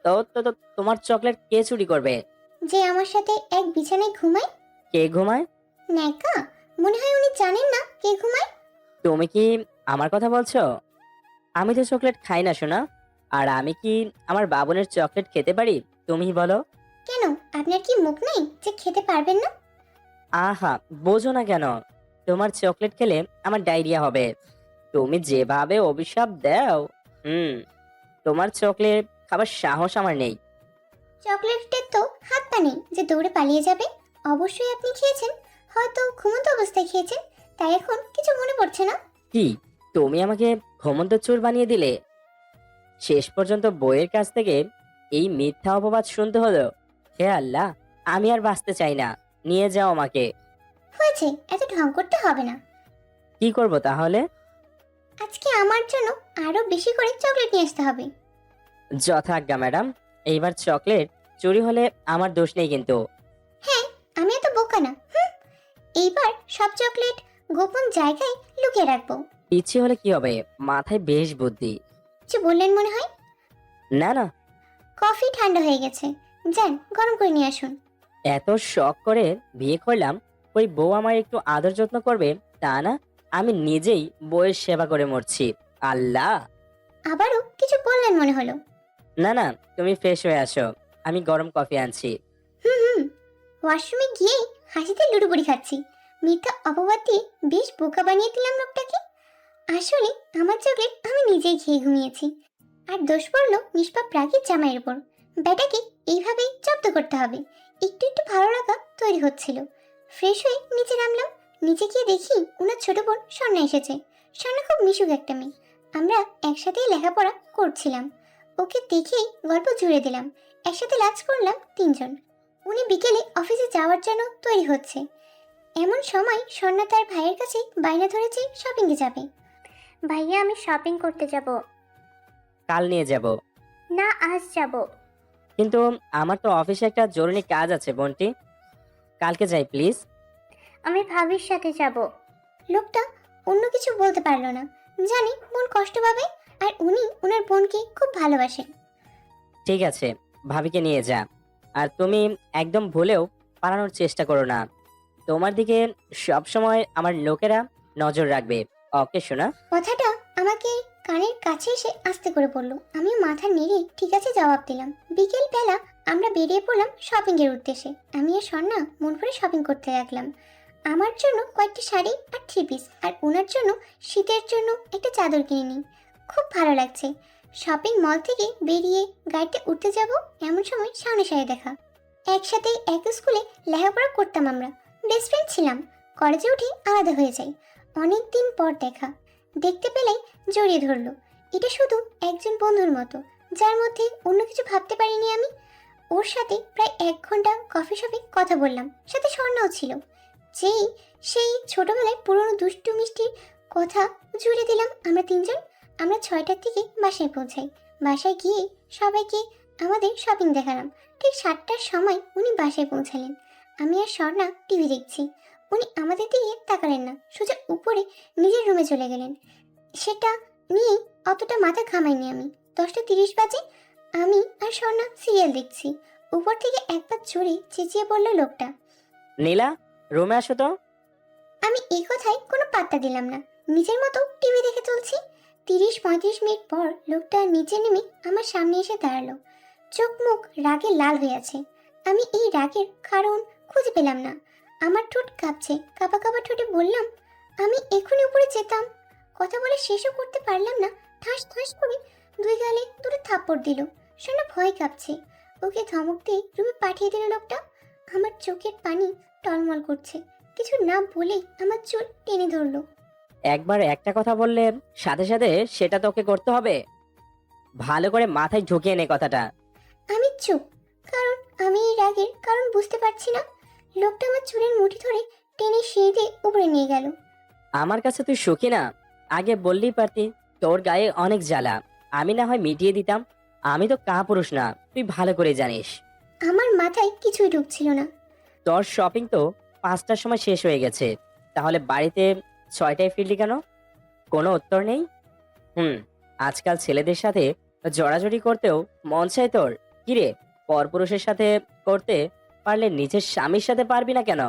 তো তো তোমার চকলেট কে চুরি করবে? যে আমার সাথে এক বিছানায় ঘুমায়। কে ঘুমায়? ন্যাকা, মনে হয় উনি জানেন না কে ঘুমায়। তুমি কি আমার কথা বলছো? আমি তো চকলেট খাই না সোনা। আর আমি কি আমার বাবনের চকলেট খেতে পারি? তুমিই বলো। কেন, আপনার কি মুখ নেই যে খেতে পারবেন না? আহা, বোঝো না কেন? তোমার চকলেট খেলে আমার ডায়রিয়া হবে। তুমি যেভাবে অভিশাপ দাও, তোমার চকলেট খাবার সাহস আমার নেই। চকলেটের তো হাত পা নেই যে দৌড়ে পালিয়ে যাবে। অবশ্যই আপনি খেয়েছেন, হয়তো ঘুমন্ত অবস্থায় খেয়েছেন, তাই এখন কিছু মনে পড়ছে না। কি, তুমি আমাকে ঘুমন্ত চোর বানিয়ে দিলে? শেষ পর্যন্ত বইয়ের কাছ থেকে এই মিথ্যা অপবাদ শুনতে হলো। হে আল্লাহ, আমি আর বাঁচতে চাই না। নিয়ে যাও আমাকে। হয়েছে, এত ঢং করতে হবে না। কি করব তাহলে? আজকে আমার জন্য আরো বেশি করে চকলেট নিয়ে আসতে হবে। যথাজ্ঞা ম্যাডাম। এইবার চকলেট চুরি হলে আমার দোষ নেই কিন্তু। হ্যাঁ, আমি এত বোকা না। এইবার সব চকলেট গোপন জায়গায় লুকিয়ে রাখবো। ইচ্ছে হলে কি হবে, মাথায় বেশ বুদ্ধি। কিছু বললেন মনে হয়? না না, কফি ঠান্ডা হয়ে গেছে, যান গরম করে নিয়ে আসুন। এত শখ করে বিয়ে করলাম, ওই বউ আমার একটু আদর যত্ন করবে তা না, আমি নিজেই বউয়ের সেবা করে মরছি। আল্লাহ। আবারও কিছু বললেন মনে হলো। না না, তুমি ফ্রেশ হয়ে আসো, আমি গরম কফি আনছি। হুম, ওয়াশরুমে গিয়েই হাসিতে লুডুবুড়ি খাচ্ছি। মিথ্যা অপবাদ দিয়ে বেশ বোকা বানিয়ে দিলাম লোকটাকে। আসলে আমার চকলেট আমি নিজেই খেয়ে ঘুমিয়েছি, আর দোষ পড়লো নিষ্পাপ রাগের জামাইয়ের উপর। ব্যাটাকে এইভাবেই জব্দ করতে হবে। একটু একটু ভালো লাগা তৈরি হচ্ছিল। ফ্রেশ হয়ে নিচে নামলাম। নিচে গিয়ে দেখি ওনার ছোট বোন স্বর্ণা এসেছে। স্বর্ণা খুব মিশুক একটা মেয়ে। আমরা একসাথেই লেখাপড়া করছিলাম। ওকে দেখেই গল্প জুড়ে দিলাম। একসাথে লাঞ্চ করলাম তিনজন। উনি বিকেলে অফিসে যাওয়ার জন্য তৈরি হচ্ছে। এমন সময় স্বর্ণা তার ভাইয়ের কাছে বায়না ধরেছে শপিংয়ে যাবে। ভাইয়া, আমি শপিং করতে যাব। কাল নিয়ে যাব। না, আজ যাব। কিন্তু আমার তো অফিসে একটা জরুরি কাজ আছে বন্টি, কালকে যাই প্লিজ। আমি ভাবির সাথে যাব। লোকটা অন্য কিছু বলতে পারলো না। জানি বোন কষ্ট পাবে, আর উনি ওনার বোনকে খুব ভালোবাসেন। ঠিক আছে, ভাবিকে নিয়ে যা। আর তুমি একদম ভুলেও পালানোর চেষ্টা করো না। তোমার দিকে সব সময় আমার লোকেরা নজর রাখবে। ওকে শোনা? কথাটা আমাকে কানের কাছে এসে আস্তে করে বলল। আমিও মাথা নেড়ে ঠিক আছে জবাব দিলাম। বিকেল বেলা আমরা বেরিয়ে পড়লাম শপিং এর উদ্দেশ্যে। আমি আর স্বর্ণা মন করে শপিং করতে লাগলাম। আমার জন্য কয়েকটি শাড়ি আর থ্রি পিস, আর ওনার জন্য শীতের জন্য একটা চাদর কিনে নিই। খুব ভালো লাগছে। শপিং মল থেকে বেরিয়ে গাড়িতে উঠতে যাব এমন সময় সামনে সাথে দেখা। একসাথে এক স্কুলে লেখাপড়া করতাম আমরা, বেস্ট ফ্রেন্ড ছিলাম। কলেজে উঠে আলাদা হয়ে যাই। অনেক দিন পর দেখা, দেখতে পেলেই জড়িয়ে ধরলো। এটা শুধু একজন বন্ধুর মতো, যার মধ্যে অন্য কিছু ভাবতে পারিনি আমি। ওর সাথে প্রায় 1 ঘন্টা কফি শপে কথা বললাম, সাথে স্বর্ণাও ছিল। যেই সেই ছোটবেলায় পুরনো দুষ্টু মিষ্টির কথা জুড়ে দিলাম আমরা তিনজন। আমরা 6টার দিকে বাসায় পৌঁছাই। বাসায় গিয়ে সবাইকে আমাদের শপিং দেখালাম। ঠিক 7টার সময় উনি বাসায় পৌঁছালেন। আমি আর স্বর্ণা টিভি দেখছি। উনি আমাদের দিকে তাকালেন না, সোজা উপরে নিজের রুমে চলে গেলেন। সেটা নিয়ে অতটা মাথা ঘামাইনি আমি। 10টা 30 বাজে, আমি আর স্বর্ণা সিরিয়াল দেখছি। উপর থেকে একবার জোরে চেঁচিয়ে বলল লোকটা। নীলা, রুমে আসো তো। আমি এই কথায় কোনো পাত্তা দিলাম না, নিজের মতো টিভি দেখে চলছি। 30-35 মিনিট পর লোকটা নিচে নেমে আমার সামনে এসে দাঁড়ালো। চোখ মুখ রাগে লাল হয়ে আছে। আমি এই রাগের কারণ খুঁজে পেলাম না। আমার ঠোঁট কাঁপছে, কাঁপা কাঁপা ঠোঁটে বললাম, আমি এখনই উপরে যেতাম। কথা বলে শেষও করতে পারলাম না, ঠাস ঠাস করে 2 গালে 2টো থাপ্পড় দিল। শোনা ভয় কাঁপছে। ওকে ধমক দিয়ে রুমে পাঠিয়ে দিল লোকটা। আমার চোখের পানি টলমল করছে। কিছু না বলেই আমার চুল টেনে ধরলো। একবার একটা কথা বললে সাথে সাথে সেটা তোকে করতে হবে। ভালো করে মাথায় ঢুকিয়ে নে কথাটা। আমি চুপ, কারণ আমি এই রাগের কারণ বুঝতে পারছি না। লোকটা আমার চুলের মুঠি ধরে টেনে সিঁড়ি দিয়ে উপরে নিয়ে গেল। আমার কাছে তুই সুখী না? আগে বললেই পারতি তোর গায়ে অনেক জ্বালা, আমি না হয় মিটিয়ে দিতাম। আমি তো কাপুরুষ না, তুই ভালো করে জানিস। আমার মাথায় কিছুই ঢুকছিল না। তোর শপিং তো 5টার সময় শেষ হয়ে গেছে, তাহলে বাড়িতে 6টায় ফিরলি কেন? কোনো উত্তর নেই। হুম, আজকাল ছেলেদের সাথে জড়াজড়ি করতেও মন চায় তোর? কিরে, পরপুরুষের সাথে করতে পারলে নিজের স্বামীর সাথে পারবি না কেন?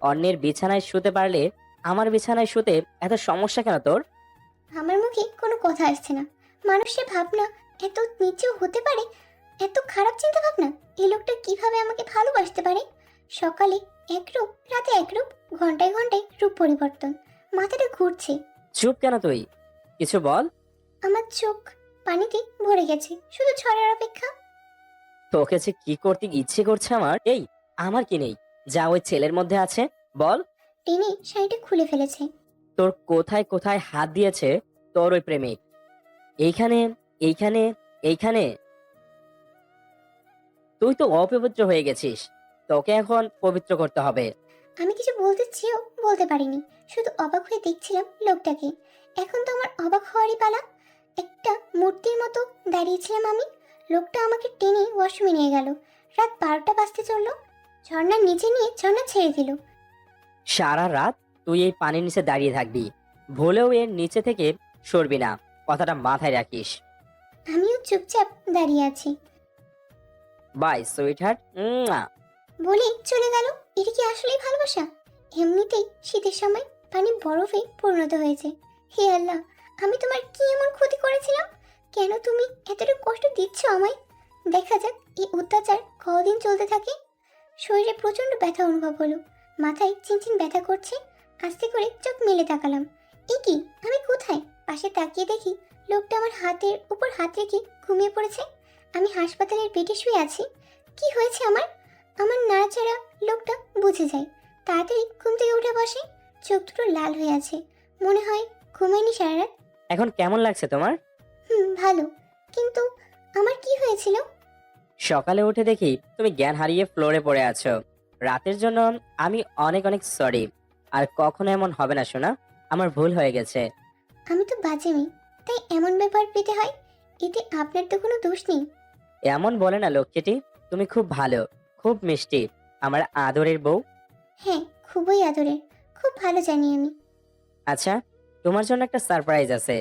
অন্যের বিছানায় শুতে পারলে আমার বিছানায় শুতে এত সমস্যা কেন তোর? আমার মুখে কোনো কথা আসছে না। মানুষের ভাবনা এত নিচেও হতে পারে, এত খারাপ চিন্তা ভাবনা। এই লোকটা কিভাবে আমাকে ভালোবাসতে পারে? সকালে এক রূপ, রাতে এক রূপ, ঘন্টায় ঘন্টায় রূপ পরিবর্তন। মাথাটা ঘুরছে। চুপ কেন তুই? কিছু বল। আমার চোখ পানিতে ভরে গেছে, শুধু ছড়ার অপেক্ষা। তোকে যে কি করতে ইচ্ছে করছে আমার। এই, আমার কি নেই যা ওই ছেলের মধ্যে আছে? বল। টেনে শাড়িটা খুলে ফেলেছে। তোর কোথায় কোথায় হাত দিয়েছে তোর ওই প্রেমিক? এইখানে, এইখানে, এইখানে। তুই তো অপবিত্র হয়ে গেছিস, তোকে এখন পবিত্র করতে হবে। আমি কিছু বলতে চেয়েও বলতে পারিনি, শুধু অবাক হয়ে দেখছিলাম লোকটাকে। এখন তো আমার অবাক হওয়ারই পালা। একটা মূর্তির মতো দাঁড়িয়েছিলাম আমি। লোকটা আমাকে টেনে ওয়াশরুমে নিয়ে গেল। রাত 12টা বাজতে চললো। ঝর্ণার নিচে নিয়ে ঝর্ণা ছেড়ে দিল। সারা রাত তুই এই পানির নিচে দাঁড়িয়ে থাকবি, ভুলেও এর নিচে থেকে সরবি না, কথাটা মাথায় রাখিস। আমিও চুপচাপ দাঁড়িয়ে আছি। Bye sweet heart. বলে চলে গেল। এটা কি আসলেই ভালোবাসা? এমনিতেই শীতের সময় পানি বরফে পরিণত হয়েছে। হে আল্লাহ, আমি তোমার কি এমন ক্ষতি করেছিলাম? কেন তুমি এতটা কষ্ট দিচ্ছ আমায়? দেখা যাক এই অত্যাচার কতদিন চলতে থাকে। শরীরে প্রচন্ড ব্যথা অনুভব হলো। মাথায় চিনচিন ব্যথা করছে। আস্তে করে চোখ মেলে তাকালাম। এ কি, আমি কোথায়? পাশে তাকিয়ে দেখি লোকটা আমার হাতের উপর হাত রেখে ঘুমিয়ে পড়েছে। আমি হাসপাতালের বেডে শুয়ে আছি। কি হয়েছে আমার? আমার নাড়াচাড়া লোকটা বুঝে যায়। তাড়াতাড়ি ঘুম থেকে উঠে বসে। চোখ দুটো লাল হয়ে আছে। মনে হয় ঘুমায়নি সারা রাত। এখন কেমন লাগছে তোমার? ভালো। কিন্তু আমার কি হয়েছিল? সকালে উঠে দেখি তুমি জ্ঞান হারিয়ে ফ্লোরে পড়ে আছো। রাতের জন্য আমি অনেক অনেক সরি। আর কখনো এমন হবে না সোনা, আমার ভুল হয়ে গেছে। আমি তো বাজে মেয়ে, তাই এমন ব্যাপার পেতে হয়। এতে আপনার তো কোনো দোষ নেই। এমন বলে না লক্ষ্মীটি, তুমি খুব ভালো, খুব মিষ্টি, আমার আদরের বউ। হ্যাঁ, খুবই আদরের। খুব ভালো জানি আমি। আচ্ছা, তোমার জন্য একটা সারপ্রাইজ আছে।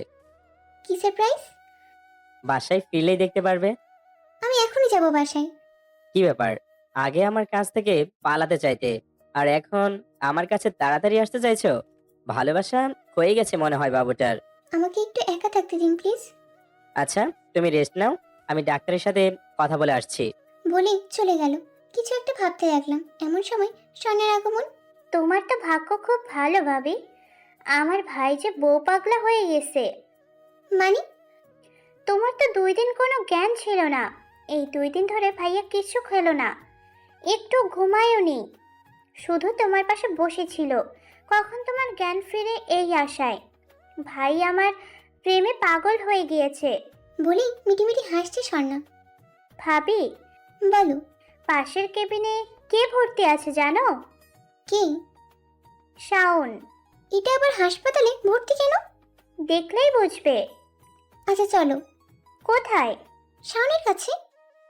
কি সারপ্রাইজ? বাসায় ফিরলেই দেখতে পারবে। আমি এখনই যাব বাসায়। কি ব্যাপার, আগে আমার কাছ থেকে পালাতে চাইতে, আর এখন আমার কাছে তাড়াতাড়ি আসতে চাইছো? ভালোবাসা হয়ে গেছে মনে হয় বাবুটার। আমাকে একটু একা থাকতে দিন প্লিজ। আচ্ছা, তুমি রেস্ট নাও, আমি ডাক্তারের সাথে কথা বলে আসছি। বলেই চলে গেল। কিছু একটা ভাবতে লাগলাম। এমন সময় সনের আগমন। তোমার তো ভাগ্য খুব ভালো ভাবি। আমার ভাই যে বউ পাগলা হয়ে গেছে। মানে? তোমার তো 2 দিন কোনো জ্ঞান ছিল না। এই 2 দিন ধরে ভাইয়া কিছু খেলো না, একটু ঘুমায়ওনি, শুধু তোমার পাশে বসেছিল। কখন তোমার জ্ঞান ফিরে এই আশায়। ভাই আমার প্রেমে পাগল হয়ে গিয়েছে। বলেই মিটিমিটি হাসছে স্বর্ণা। ভাবি, বলো। পাশের কেবিনে কে ভর্তি আছে জানো? কে? শাওন। এটা আবার হাসপাতালে ভর্তি কেন? দেখলেই বুঝবে। আচ্ছা চলো। কোথায়? শাওনের কাছে।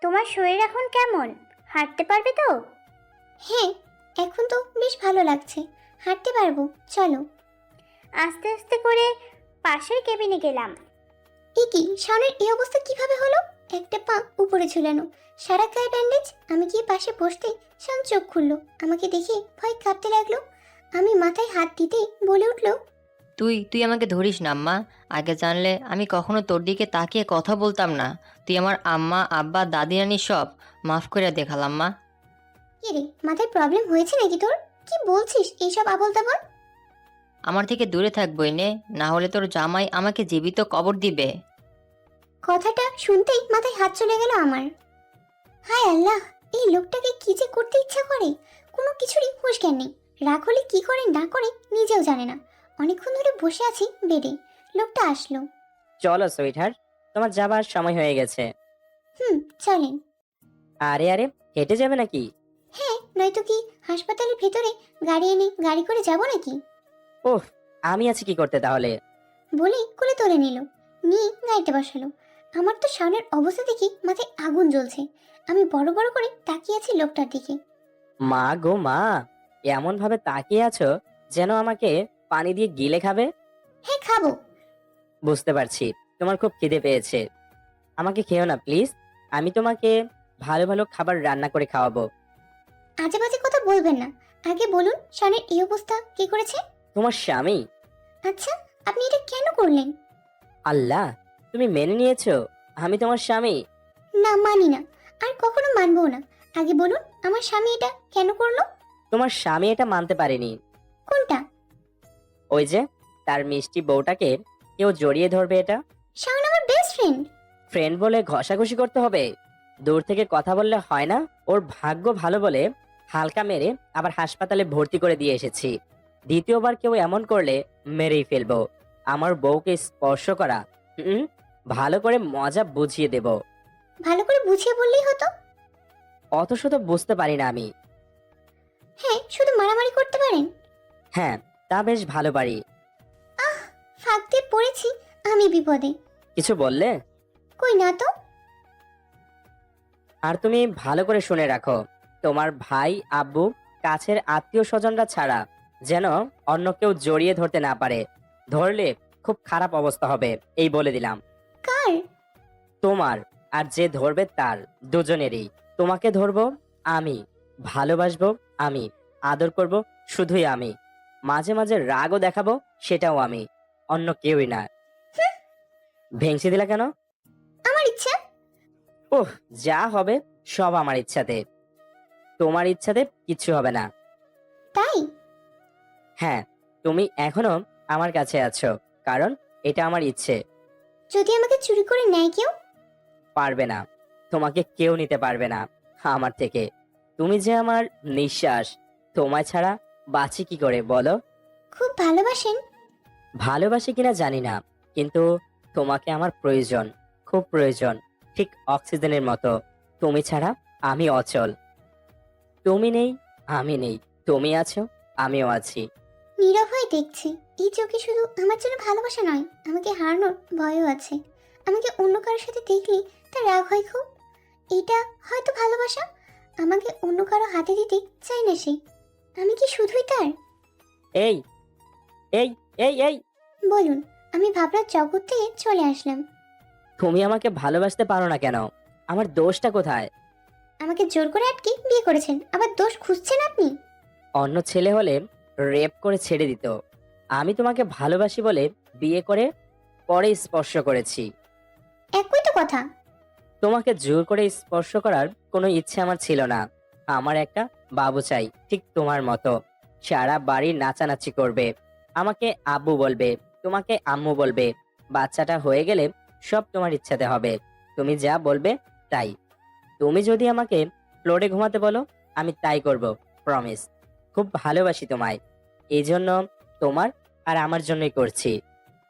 তোমার শরীর এখন কেমন? হাঁটতে পারবে তো? হ্যাঁ, এখন তো বেশ ভালো লাগছে। হাঁটতে পারবো, চলো। আস্তে আস্তে করে পাশের কেবিনে গেলাম। এ কি, শাওনের এই অবস্থা কিভাবে হলো? একটা পা উপরে ঝুলানো, সারা গায়ে ব্যান্ডেজ। আমি গিয়ে পাশে বসতেই শাওন চোখ খুললো। আমাকে দেখে ভয় কাঁপতে লাগলো। আমি মাথায় হাত দিতেই বলে উঠলো, তুই তুই আমাকে ধরিস না আম্মা। আগে জানলে আমি কখনো তোর দিকে তাকিয়ে কথা বলতাম না। তুই আমার আম্মা, আব্বা, দাদি নানি সব মাফ করে দেখাল আম্মা। কি রে, মাথায় প্রবলেম হয়েছে নাকি তোর? কি বলছিস এইসব আবোল তাবোল? আমার থেকে দূরে থাকবই নে, না হলে তোর জামাই আমাকে জীবিত কবর দিবে। কথাটা শুনতেই মাথায় হাত চলে গেল আমার। হায় আল্লাহ, এই লোকটাকে কি যে করতে ইচ্ছা করে। কোনো কিছুরই হুঁশ জ্ঞান নেই। রাগ হলে কি করে না করে নিজেও জানে না। অনেকক্ষণ ধরে বসে আছি বেডে, লোকটা আসলো। চলো সুইটহার্ট, তোমার যাবার সময় হয়ে গেছে। চলেন। আরে আরে, হেঁটে যাবে নাকি? হ্যাঁ, নয়তো কি হাসপাতালের ভেতরে গাড়ি এনে গাড়ি করে যাব নাকি? ওহ, আমি আছি কি করতে তাহলে? বলেই কোলে তুলে নিল, নিয়ে গাড়িতে বসালো। আমার তো শাওনের অবস্থা দেখে মাথায় আগুন জ্বলছে। আমি বড় বড় করে তাকিয়ে আছি লোকটার দিকে। মা গো মা, এমন ভাবে তাকিয়ে আছো যেন আমাকে পানি দিয়ে গিলে খাবে। হ্যাঁ, খাবো। বুঝতে পারছি তোমার খুব খিদে পেয়েছে। আমাকে খেও না প্লিজ, আমি তোমাকে ভালো ভালো খাবার রান্না করে খাওয়াবো। আজে বাজে কথা বলবেন না। আগে বলুন, শাওনের এই অবস্থা কে করেছে? তোমার স্বামী। আচ্ছা, আপনি এটা কেন করলেন? আল্লাহ, তুমি মেনে নিয়েছো আমি তোমার স্বামী? না, মানি না, আর কখনো মানবো না। আগে বলুন, আমার স্বামী এটা কেন করলো? তোমার স্বামী এটা মানতে পারেনি। কোনটা? ওই যে তার মিষ্টি বউটাকে কেউ জড়িয়ে ধরবে এটা। শাওন আমার বেস্ট ফ্রেন্ড। ফ্রেন্ড বলে ঘষাঘষি করতে হবে? দূর থেকে কথা বললে হয় না? ওর ভাগ্য ভালো বলে হালকা মেরে আবার হাসপাতালে ভর্তি করে দিয়ে এসেছি। দ্বিতীয়বার কেউ এমন করলে মেরেই ফেলবো। আমার বউকে স্পর্শ করা, হুম, ভালো করে মজা বুঝিয়ে দেব। ভালো করে বুঝিয়ে বললেই হতো। অত শত বুঝতে পারি না আমি। হ্যাঁ, শুধু মারামারি করতে পারেন। হ্যাঁ, তা বেশ ভালো পারি। ফাঁক দিয়ে পড়েছি আমি বিপদে। কিছু বললে? কই না তো। আর তুমি ভালো করে শুনে রাখো, তোমার ভাই, আব্বু, কাছের আত্মীয় স্বজনরা ছাড়া যেন অন্য কেউ জড়িয়ে ধরতে না পারে। ধরলে খুব খারাপ অবস্থা হবে, এই বলে দিলাম। কার? তোমার আর যে ধরবে তার, দুজনেরই। তোমাকে ধরবো আমি, ভালোবাসবো আমি, আদর করব শুধুই আমি, মাঝে মাঝে রাগও দেখাবো সেটাও আমি, অন্য কেউই না। ভেঙচি দিলা কেন? আমার ইচ্ছা। ওহ, যা হবে সব আমার ইচ্ছাতে। তোমার ইচ্ছাতে কিচ্ছু হবে না। তাই? হ্যাঁ, তুমি এখনো আমার কাছে আছো, কারণ এটা আমার ইচ্ছে। যদি আমাকে চুরি করে নেয় কেউ? পারবে না, তোমাকে কেউ নিতে পারবে না আমার থেকে। তুমি যে আমার নিঃশ্বাস, তোমায় ছাড়া বাঁচি কি করে বলো? খুব ভালোবাসেন? ভালোবাসি কিনা জানি না, কিন্তু তোমাকে আমার প্রয়োজন, খুব প্রয়োজন, ঠিক অক্সিজেনের মতো। তুমি ছাড়া আমি অচল। তুমি নেই, আমি নেই, তুমি আছো, আমিও আছি। নীরব হয়ে দেখছি। এই চোখে শুধু আমার জন্য ভালোবাসা নয়, আমাকে হারানোর ভয়ও আছে। আমাকে অন্য কারোর সাথে দেখলে তার রাগ হয় খুব। এটা হয়তো ভালোবাসা। আমাকে অন্য কারো হাতে দিতে চাই না সে। আমি কি শুধুই তার? এই এই এই এই বলুন। আমি ভাবনার জগৎ থেকে চলে আসলাম। তুমি আমাকে ভালোবাসতে পারো না কেন? আমার দোষটা কোথায়? আমাকে জোর করে আটকে বিয়ে করেছেন, আবার দোষ খুঁজছেন আপনি? অন্য ছেলে হলে রেপ করে ছেড়ে দিত। আমি তোমাকে ভালোবাসি বলে বিয়ে করে পরে স্পর্শ করেছি। একই তো কথা। তোমাকে জোর করে স্পর্শ করার কোনো ইচ্ছে আমার ছিল না। আমার একটা বাবু চাই, ঠিক তোমার মতো। সারা বাড়ি নাচানাচি করবে, আমাকে আব্বু বলবে, তোমাকে আম্মু বলবে। বাচ্চাটা হয়ে গেলে সব তোমার ইচ্ছাতে হবে, তুমি যা বলবে তাই। তুমি যদি আমাকে ফ্লোরে ঘুমাতে বলো, আমি তাই করব, প্রমিস। খুব ভালোবাসি তোমায়, এই জন্য তোমার আর আমার জন্যই করছি।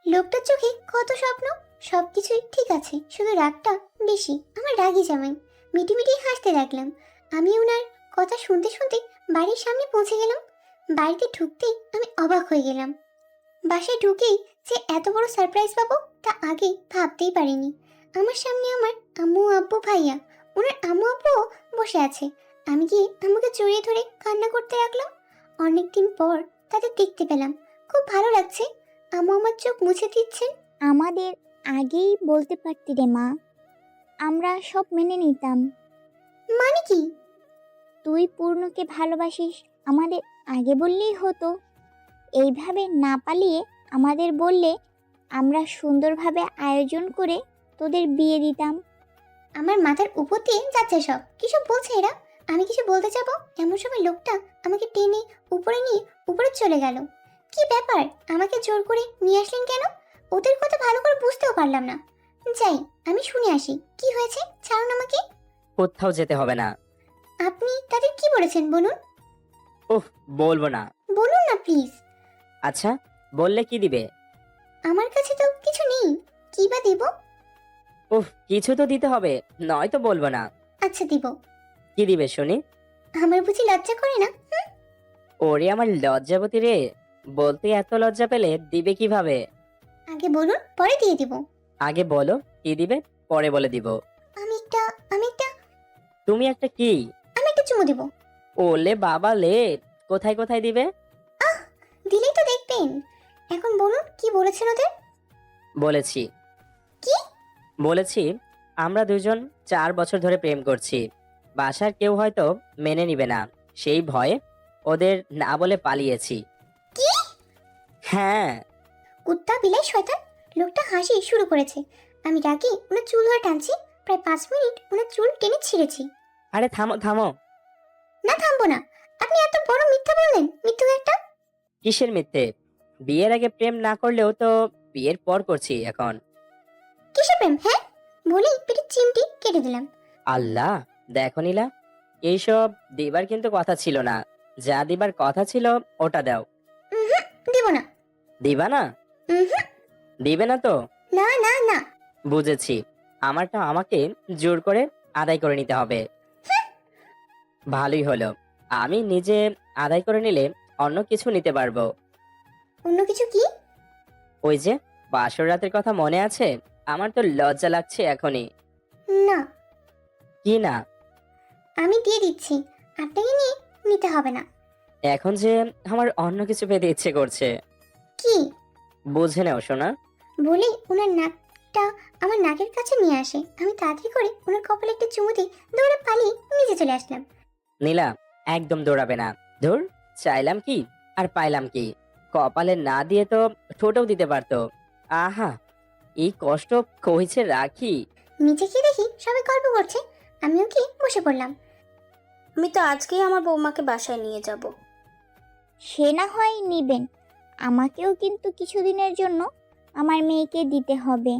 লোকটার চোখে কত স্বপ্ন। সবকিছুই ঠিক আছে, শুধু রাগটা বেশি। আমার রাগী জামাই। মিটি মিটি হাসতে লাগলাম। আমি ওনার কথা শুনতে শুনতে বাড়ির সামনে পৌঁছে গেলাম। বাড়িতে ঢুকতেই আমি অবাক হয়ে গেলাম। বাসায় ঢুকেই যে এত বড় সারপ্রাইজ পাবো তা আগে ভাবতেই পারিনি। আমার সামনে আমার আম্মু, আব্বু, ভাইয়া, ওনার আম্মু আব্বুও বসে আছে। আমি গিয়ে আম্মুকে জড়িয়ে ধরে কান্না করতে লাগলাম। অনেকদিন পর তাদের দেখতে পেলাম, খুব ভালো লাগছে। আম্মু আমার চোখ মুছে দিচ্ছেন। আমাদের আগেই বলতে পারতি রে মা, আমরা সব মেনে নিতাম। মানে কি? তুই পূর্ণকে ভালোবাসিস, আমাদের আগে বললেই হতো। এইভাবে না পালিয়ে আমাদের বললে আমরা সুন্দরভাবে আয়োজন করে তোদের বিয়ে দিতাম। আমার মাথার উপর দিয়ে যাচ্ছে সব। কিসব বলছে এরা? আমি কিছু বলতে যাবো, এমন সময় লোকটা আমাকে টেনে উপরে নিয়ে উপরে চলে গেল। কি ব্যাপার? আমাকে জোর করে নিয়ে আসলেন কেন? ওদের কথা ভালো করে বুঝতেও পারলাম না। যাই, আমি শুনে আসি কি হয়েছে। ছাড়ুন আমাকে। কোথাও যেতে হবে না। আপনি তাদের কি বলেছেন বলুন? ওহ, বলবো না। বলুন না প্লিজ। আচ্ছা, বললে কি দিবে? আমার কাছে তো কিছু নেই, কি বা দিব? উফ, কিছু তো দিতে হবে, নয়তো বলবো না। আচ্ছা দিব। কি দিবে শুনি? আমার বুঝি লজ্জা করে না? ওরে আমার লজ্জাবতী রে, বলতে এত লজ্জা পেলে দিবে কিভাবে? আগে বলুন, পরে দিয়ে দিব। আগে বলো কি দিবে, পরে বলে দিব। আমি একটা আমি একটা তুমি একটা কি? আমি একটা চুমু দিব। ওলে বাবা লে, কোথায় কোথায় দিবে? দিলেই তো দেখবেন। এখন বলুন কি বলেছেন ওদের? বলেছি। কি? বলেছি আমরা দুজন 4 বছর ধরে প্রেম করছি। বাসার কেউ হয়তো মেনে নিবে না, সেই ভয়ে ওদের না বলে পালিয়েছি। কি? হ্যাঁ। কুত্তা বিলাই শয়তান, লোকটা হাসি শুরু করেছে। আমি রাগি ওনার চুল ধরে টানছি, প্রায় 5 মিনিট ওনার চুল টেনে ছিঁড়েছি। আরে থামো থামো। না থামবো না। আপনি এত বড় মিথ্যা বললেন, মিথ্যু একটা। কিসের মিথ্যে? বিয়ের আগে প্রেম না করলেও তো বিয়ের পর করছি এখন। কিসের প্রেম? হ্যাঁ বলেই পেটের চিমটি কেটে দিলাম। আল্লাহ, দেখো নীলা, এইসব দিবার কিন্তু কথা ছিল না। যা দিবার কথা ছিল ওটা দাও। দেব না। দিবা না? উহুম, দিবে না তো? না না না। বুঝেছি, আমারটা আমাকে জোর করে আদায় করে নিতে হবে। ভালোই হলো, আমি নিজে আদায় করে নিলে অন্য কিছু নিতে পারবো। অন্য কিছু কি? ওই যে বাসর রাতের কথা মনে আছে? আমার তো লজ্জা লাগছে এখনই। না, কি না? আমি দিয়ে দিচ্ছি, আপনাকে নিয়ে নিতে হবে না। এখন যে আমার অন্য কিছু পেতে ইচ্ছে করছে। কি? বুঝে নাও সোনা। বলেই ওনার নাকটা আমার নাকের কাছে নিয়ে আসে। আমি তাড়াতাড়ি করে ওনার কপালে একটা চুমু দিই, দৌড়ে পালিয়ে নিচে চলে আসলাম। নীলা, একদম দৌড়াবে না। ধুর, চাইলাম কি আর পাইলাম কি? কপালে না দিয়ে তো ঠোঁটেও দিতে পারতো। আহা, এই কষ্ট কইছে রাখি। নিচে গিয়ে দেখি সবাই গল্প করছে, আমিও কি বসে পড়লাম। আমি তো আজকেই আমার বৌমাকে বাসায় নিয়ে যাব। সে না হয় নিবেন, আমাকেও কিন্তু কিছুদিনের জন্য আমার মেয়েকে দিতে হবে।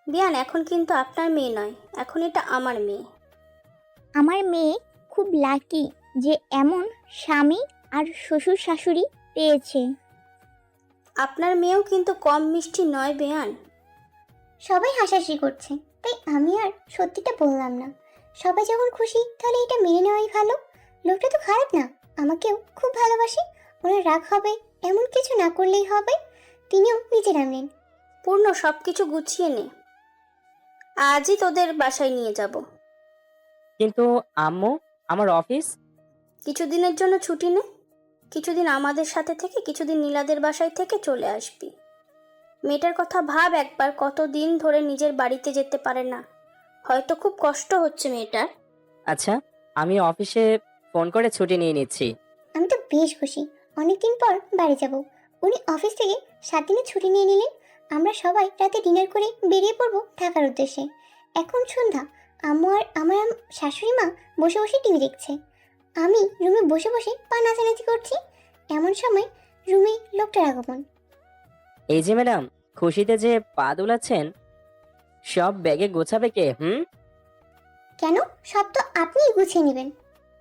বিয়ান, এখন কিন্তু আপনার মেয়ে নয়, এখন এটা আমার মেয়ে। আমার মেয়ে খুব লাকি যে এমন স্বামী আর শ্বশুর শাশুড়ি পেয়েছে। আপনার মেয়েও কিন্তু কম মিষ্টি নয় বেয়ান। সবাই হাসাহাসি করছে, তাই আমি আর সত্যিটা বললাম না। সবাই যখন খুশি তাহলে এটা মেনে নেওয়াই ভালো। লোকটা তো খারাপ না, আমাকেও খুব ভালোবাসে। ওনার রাগ হবে এমন কিছু না করলেই হবে। তিনিও নিচে নামলেন। পূর্ণ, সব কিছু গুছিয়ে নে, আজই তোদের বাসায় নিয়ে যাব। কিন্তু আম্মু, আমার অফিস। কিছুদিনের জন্য ছুটি নে, কিছুদিন আমাদের সাথে থেকে কিছুদিন নীলাদের বাসায় থেকে চলে আসবি। মেয়েটার কথা ভাব একবার, কতদিন ধরে নিজের বাড়িতে যেতে পারে না, হয়তো খুব কষ্ট হচ্ছে মেয়েটার। আচ্ছা, আমি অফিসে ফোন করে ছুটি নিয়ে নিচ্ছি। আমি তো বেশ খুশি, অনেকদিন পর বাড়ি যাব। উনি অফিস থেকে 7 দিনের ছুটি নিয়ে নিলেন। আমরা সবাই রাতে ডিনার করে বেরিয়ে পড়বো ঢাকার উদ্দেশ্যে। এখন সন্ধ্যা, আম্মু আর আমার শাশুড়ি মা বসে বসে টিভি দেখছে। আমি রুমে বসে বসে পা নাচানাচি করছি। এমন সময় রুমে লোকটার আগমন। এই যে ম্যাডাম, খুশিতে যে পা দুলাচ্ছেন, সব ব্যাগে গোছাবে কে? কেন? সব তো আপনিই গুছিয়ে নেবেন।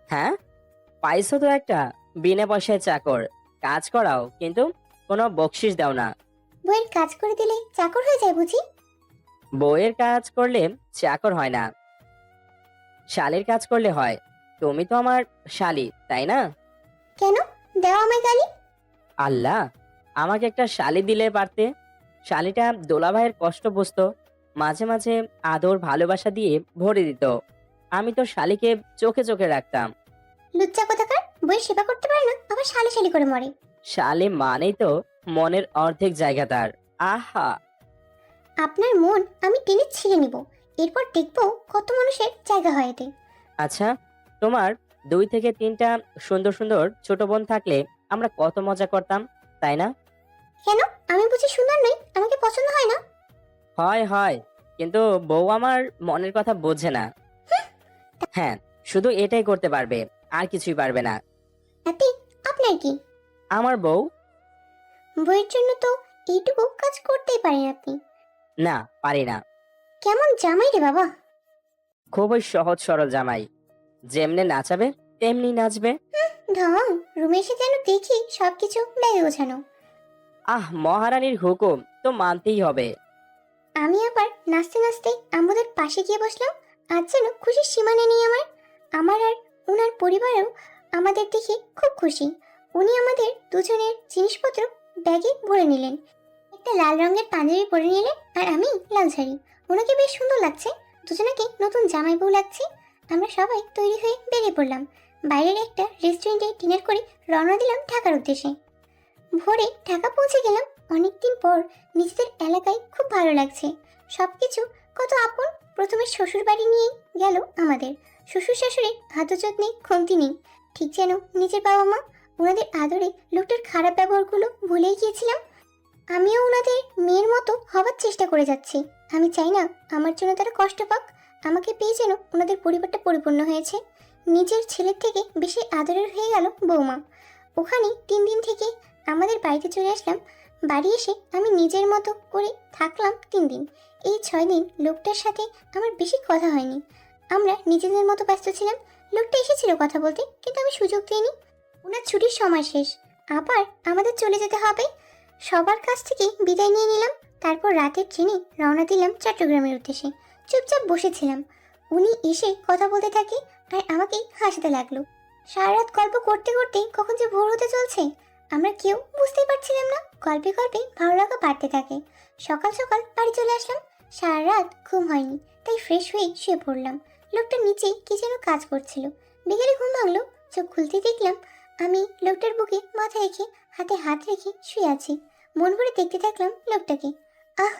হ্যাঁ, পাইছো তো একটা বিনা পয়সায় চাকর, কাজ করাও কিন্তু কোনো বকশিস দাও না। বইয়ের কাজ করে দিলে চাকর হয়ে যায় বুঝি? বউয়ের কাজ করলে চাকর হয় না, শালির কাজ করলে হয়। তুমি তো আমার শালি, তাই না? কেন দেওয়া আমায় গালি? আল্লাহ, আমাকে একটা শালি দিলে পারতে। শালিটা দোলাভাইয়ের কষ্ট বুঝতো, মাঝে মাঝে আদর ভালোবাসা দিয়ে ভরে দিত। আমি তো শালিকে চোখে চোখে রাখতাম। লুচ্চা কোথাকার, বইয়ের সেবা করতে পারে না আবার শালি শালি করে মরে। শালি মানেই তো মনের অর্ধেক জায়গা তার। আহা, আপনার মন আমি টেনে ছিঁড়ে নিব, এরপর দেখবো কত মানুষের জায়গা হয় এতে। আচ্ছা, তোমার 2 থেকে 3টা সুন্দর সুন্দর ছোট বোন থাকলে আমরা কত মজা করতাম, তাই না? কেন আমি বুঝি সুন্দর নই, আমাকে পছন্দ হয় না? হয় হয়, কিন্তু বউ আমার মনের কথা বোঝে না। হ্যাঁ, শুধু এটাই করতে পারবে, আর কিছুই পারবে না। এতে আপনার কি? আমার বউ? বইয়ের জন্য তো এইটুকু কাজ করতেই পারেন আপনি। না, পারি না। কেমন জামাই রে বাবা! খুবই সহজ সরল জামাই, যেমনে নাচাবে তেমনি নাচবে। ঢং, রুমে এসে যেন দেখি সবকিছু ব্যাগে গোছানো। মহারানীর হুকুম তো মানতেই হবে। আমি আবার নাচতে নাচতে আম্মুদের পাশে গিয়ে বসলাম। আজ যেন খুশির সীমানা নেই আমার। আমার আর ওনার পরিবারও আমাদের দেখে খুব খুশি। উনি আমাদের দুজনের জিনিসপত্র ব্যাগে ভরে নিলেন। একটা লাল রঙের পাঞ্জাবি পরে নিলেন আর আমি লাল শাড়ি। ওনাকে বেশ সুন্দর লাগছে, দুজনাকে নতুন জামাই বউ লাগছে। আমরা সবাই তৈরি হয়ে বেরিয়ে পড়লাম। বাইরের একটা রেস্টুরেন্টে ডিনার করে রওনা দিলাম ঢাকার উদ্দেশ্যে। ভোরে ঢাকা পৌঁছে গেলাম। অনেকদিন পর নিজেদের এলাকায় খুব ভালো লাগছে। সবকিছু কত আপন। প্রথমে শ্বশুর বাড়ি নিয়ে গেল আমাদের। শ্বশুর শাশুড়ির আদর যত্নে কমতি নেই, ঠিক যেন নিজের বাবা মা। ওনাদের আদরে লোকটার খারাপ ব্যবহারগুলো ভুলেই গিয়েছিলাম। আমিও ওনাদের মেয়ের মতো হওয়ার চেষ্টা করে যাচ্ছি। আমি চাই না আমার জন্য তারা কষ্ট পাক। আমাকে পেয়ে যেন ওনাদের পরিবারটা পরিপূর্ণ হয়েছে। নিজের ছেলের থেকে বেশি আদরের হয়ে গেল বৌমা। ওখানে 3 দিন থেকে আমাদের বাড়িতে চলে আসলাম। বাড়ি এসে আমি নিজের মতো করে থাকলাম 3 দিন। এই 6 দিন লোকটার সাথে আমার বেশি কথা হয়নি। আমরা নিজেদের মতো ব্যস্ত ছিলাম। লোকটা এসেছিল কথা বলতে, কিন্তু আমি সুযোগ দিইনি। ওনার ছুটির সময় শেষ, আবার আমাদের চলে যেতে হবে। সবার কাছ থেকে বিদায় নিয়ে নিলাম। তারপর রাতের ট্রেনে রওনা দিলাম চট্টগ্রামের উদ্দেশ্যে। চুপচাপ বসেছিলাম। উনি এসে কথা বলতে থাকে আর আমাকে হাসতে লাগলো। সারা রাত গল্প করতে করতে কখন যে ভোর হতে চলছে আমরা কেউ বুঝতেই পারছিলাম না। গল্পে গল্পে ভালো লাগা বাড়তে থাকে। সকাল সকাল বাড়ি চলে আসলাম। সারা রাত ঘুম হয়নি, তাই ফ্রেশ হয়ে শুয়ে পড়লাম। লোকটা নিচে কি যেন কাজ করছিল। বিকেলে ঘুম ভাঙলো। চোখ খুলতে দেখলাম আমি লোকটার বুকে মাথা রেখে হাতে হাত রেখে শুয়ে আছি। মন ভরে দেখতে থাকলাম লোকটাকে। আহ,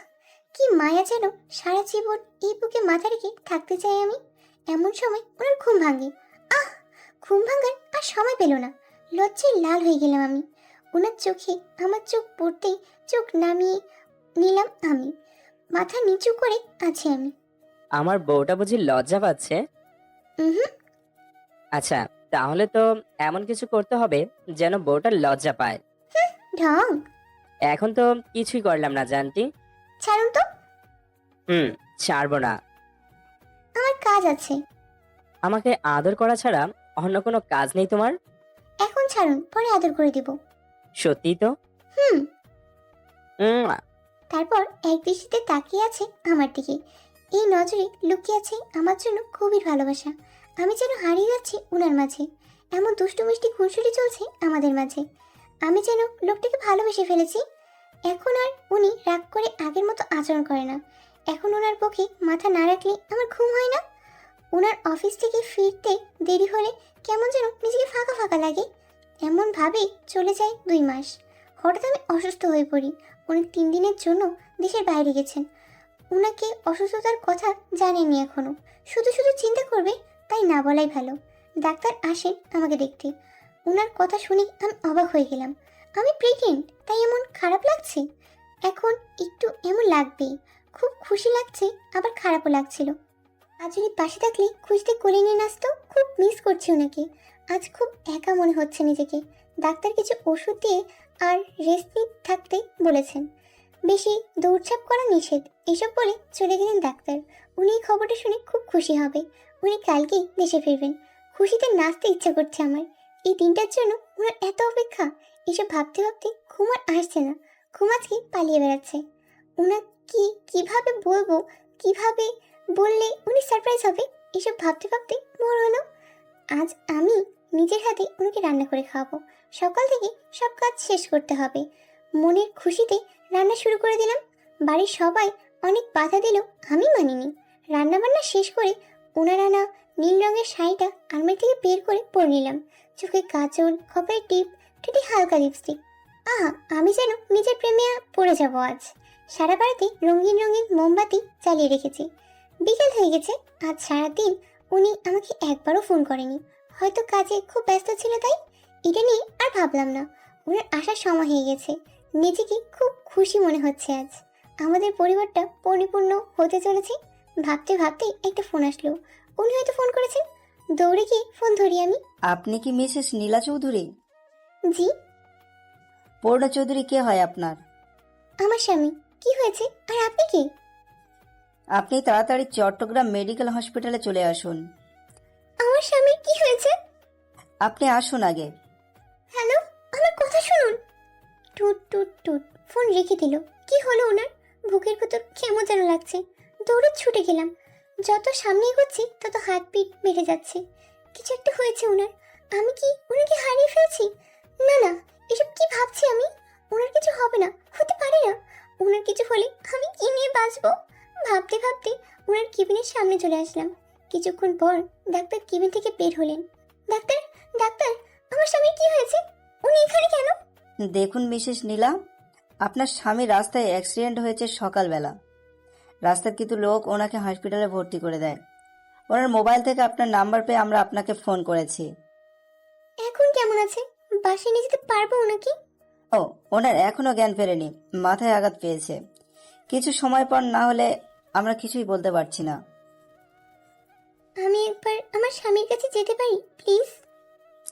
কি মায়া যেন। সারা জীবন এই বুকে মাথা রেখে থাকতে চাই আমি। এমন সময় ওনার ঘুম ভাঙে। আহ, ঘুম ভাঙার আর সময় পেল না। লজ্জায় লাল হয়ে গেলাম আমি। ওনার চোখে আমার চোখ পড়তেই চোখ নামিয়ে নিলাম আমি। মাথা নিচু করে আছি আমি। আমার বউটা বুঝি লজ্জা পাচ্ছে? হুম। আচ্ছা, তাহলে তো এমন কিছু করতে হবে যেন বউটা লজ্জা পায়। ঢং। এখন তো কিছুই করলাম না জানটি। ছাড়ুন তো, ছাড়বো না। আমার কাজ আছে। আমাকে আদর করা ছাড়া অন্য কোনো কাজ নেই তোমার? এখন ছাড়ুন, পরে আদর করে দিব। সত্যি তো? হুম। উম, তারপর এক দৃষ্টিতে তাকিয়ে আছে আমার দিকে। এই নজরে লুকিয়ে আছে আমার জন্য গভীর ভালোবাসা। আমি যেন হারিয়ে যাচ্ছি ওনার মাঝে। এমন দুষ্টু মিষ্টি খুনসুটি চলছে আমাদের মাঝে। আমি যেন লোকটাকে ভালোবেসে ফেলেছি। এখন আর উনি রাগ করে আগের মতো আচরণ করে না। এখন ওনার পক্ষে মাথা না রাখলে আমার ঘুম হয় না। ওনার অফিস থেকে ফিরতে দেরি হলে কেমন যেন নিজেকে ফাঁকা ফাঁকা লাগে। এমন ভাবে চলে যায় 2 মাস। হঠাৎ আমি অসুস্থ হয়ে পড়ি। উনি 3 দিনের জন্য দেশের বাইরে গেছেন। ওনাকে অসুস্থতার কথা জানেনি এখনো। শুধু শুধু চিন্তা করবে, তাই না বলাই ভালো। ডাক্তার আসেন আমাকে দেখতে। ওনার কথা শুনে আমি অবাক হয়ে গেলাম। আমি প্রেগনেন্ট, তাই এমন খারাপ লাগছে? এখন একটু এমন লাগবেই। খুব খুশি লাগছে, আবার খারাপও লাগছিল। আজ উনি পাশে থাকলে খুঁজতে কোলে নিয়ে নাচতো। খুব মিস করছি ওনাকে। আজ খুব একা মনে হচ্ছে নিজেকে। ডাক্তার কিছু ওষুধ দিয়ে আর রেস্ট থাকতে বলেছেন। বেশি দৌড়ঝাঁপ করা নিষেধ, এসব বলে চলে গেলেন ডাক্তার। উনি এই খবরটা শুনে খুব খুশি হবে। উনি কালকেই দেশে ফিরবেন। খুশিতে নাচতে ইচ্ছা করছে আমার। এই দিনটার জন্য ওনার এত অপেক্ষা। এসব ভাবতে ভাবতে ঘুম আর আসছে না। ঘুম আজকে পালিয়ে বেড়াচ্ছে। ওনার কিভাবে বলবো, কিভাবে বললে উনি সারপ্রাইজ হবে, এসব ভাবতে ভাবতে ভোর হলো। আজ আমি নিজের হাতে ওনাকে রান্না করে খাওয়াবো। সকাল থেকে সব কাজ শেষ করতে হবে। মনের খুশিতে রান্না শুরু করে দিলাম। বাড়ির সবাই অনেক বাধা দিলেও আমি মানিনি। রান্নাবান্না শেষ করে ওনার আনা নীল রঙের শাড়িটা আলমারি থেকে বের করে পরে নিলাম। চোখে কাজল, খপারে টিপ, ঠোঁটে হালকা লিপস্টিক। আহা, আমি যেন নিজের প্রেমে পড়ে যাব আজ। সারা বাড়িতে রঙিন রঙিন মোমবাতি জ্বালিয়ে রেখেছি। বিকেল হয়ে গেছে। আজ সারাদিন উনি আমাকে একবারও ফোন করেনি। হয়তো কাজে খুব ব্যস্ত ছিল, তাই এটা নিয়ে আর ভাবলাম না। ওনার আসার সময় হয়ে গেছে। নিজেকে খুব খুশি মনে হচ্ছে আজ। আমাদের পরিবারটা পরিপূর্ণ হতে চলেছে। ভাবতে ভাবতে একটা ফোন আসলো। উনি হয়তো ফোন করেছেন। দৌড়ে গিয়ে ফোন ধরি আমি। আপনি কি মিসেস নীলা চৌধুরী? জি, পূর্ণা চৌধুরী কে হয় আপনার? আমার স্বামী। কি হয়েছে, আর আপনি কি? আপনি তাড়াতাড়ি চট্টগ্রাম মেডিকেল হসপিটালে চলে আসুন। আমার স্বামীর কি হয়েছে? আপনি আসুন আগে। হ্যালো, আমার কথা শুনুন। টুট টুট টুট। ফোন রেখে দিল। কি হলো ওনার? বুকের ভেতর কেমন যেন লাগছে। দৌড়ে ছুটে গেলাম। যত সামনে এগোচ্ছি তত হার্টবিট বেড়ে যাচ্ছে। কিছু একটা হয়েছে ওনার। আমি কি ওনাকে হারিয়ে ফেলছি? না না, এসব কি ভাবছি আমি? ওনার কিছু হবে না, হতে পারে না। ওনার কিছু হলে আমি কি নিয়ে বাঁচবো? ভাবতে ভাবতে ওনার কেবিনের সামনে চলে আসলাম। কিছুক্ষণ পর ডাক্তার কেবিন থেকে বের হলেন। ডাক্তার, ডাক্তার, আমার স্বামীর কি হয়েছে? উনি এখানে কেন? দেখুন মিসেস নীলা, আপনার স্বামী রাস্তায় অ্যাক্সিডেন্ট হয়েছে সকালবেলা। রাস্তার কিছু লোক ওনাকে হসপিটালে ভর্তি করে দেয়। ওনার মোবাইল থেকে আপনার নাম্বার পেয়ে আমরা আপনাকে ফোন করেছি। এখন কেমন আছে? বাসায় নিয়ে যেতে পারবো ওনাকে? ও, ওনার এখনো জ্ঞান ফেরেনি, মাথায় আঘাত পেয়েছে। কিছু সময় পর না হলে আমরা কিছুই বলতে পারছি না। আমি একবার আমার স্বামীর কাছে যেতে পারি প্লিজ?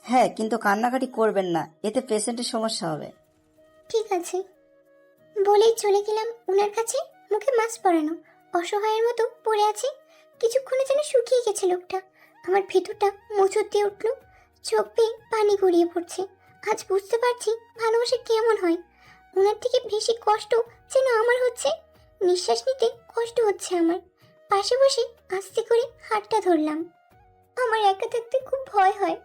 হ্যাঁ, কিন্তু কান্নাকাটি করবেন না, এতে পেশেন্টের সমস্যা হবে। ঠিক আছে বলেই চলে গেলাম ওনার কাছে। মুখে মাস্ক পরানো, অসহায়ের মতো পড়ে আছে। কিছুক্ষণে যেন শুকিয়ে গেছে লোকটা। আমার ভেতরটা মোচড় দিয়ে উঠল। চোখ বেয়ে পানি গড়িয়ে পড়ছে। আজ বুঝতে পারছি ভালোবাসা কেমন হয়। ওনার থেকে বেশি কষ্ট যেন আমার হচ্ছে। নিঃশ্বাস নিতে কষ্ট হচ্ছে আমার। পাশে বসে আস্তে করে হাতটা ধরলাম। আমার একা থাকতে খুব ভয় হয়।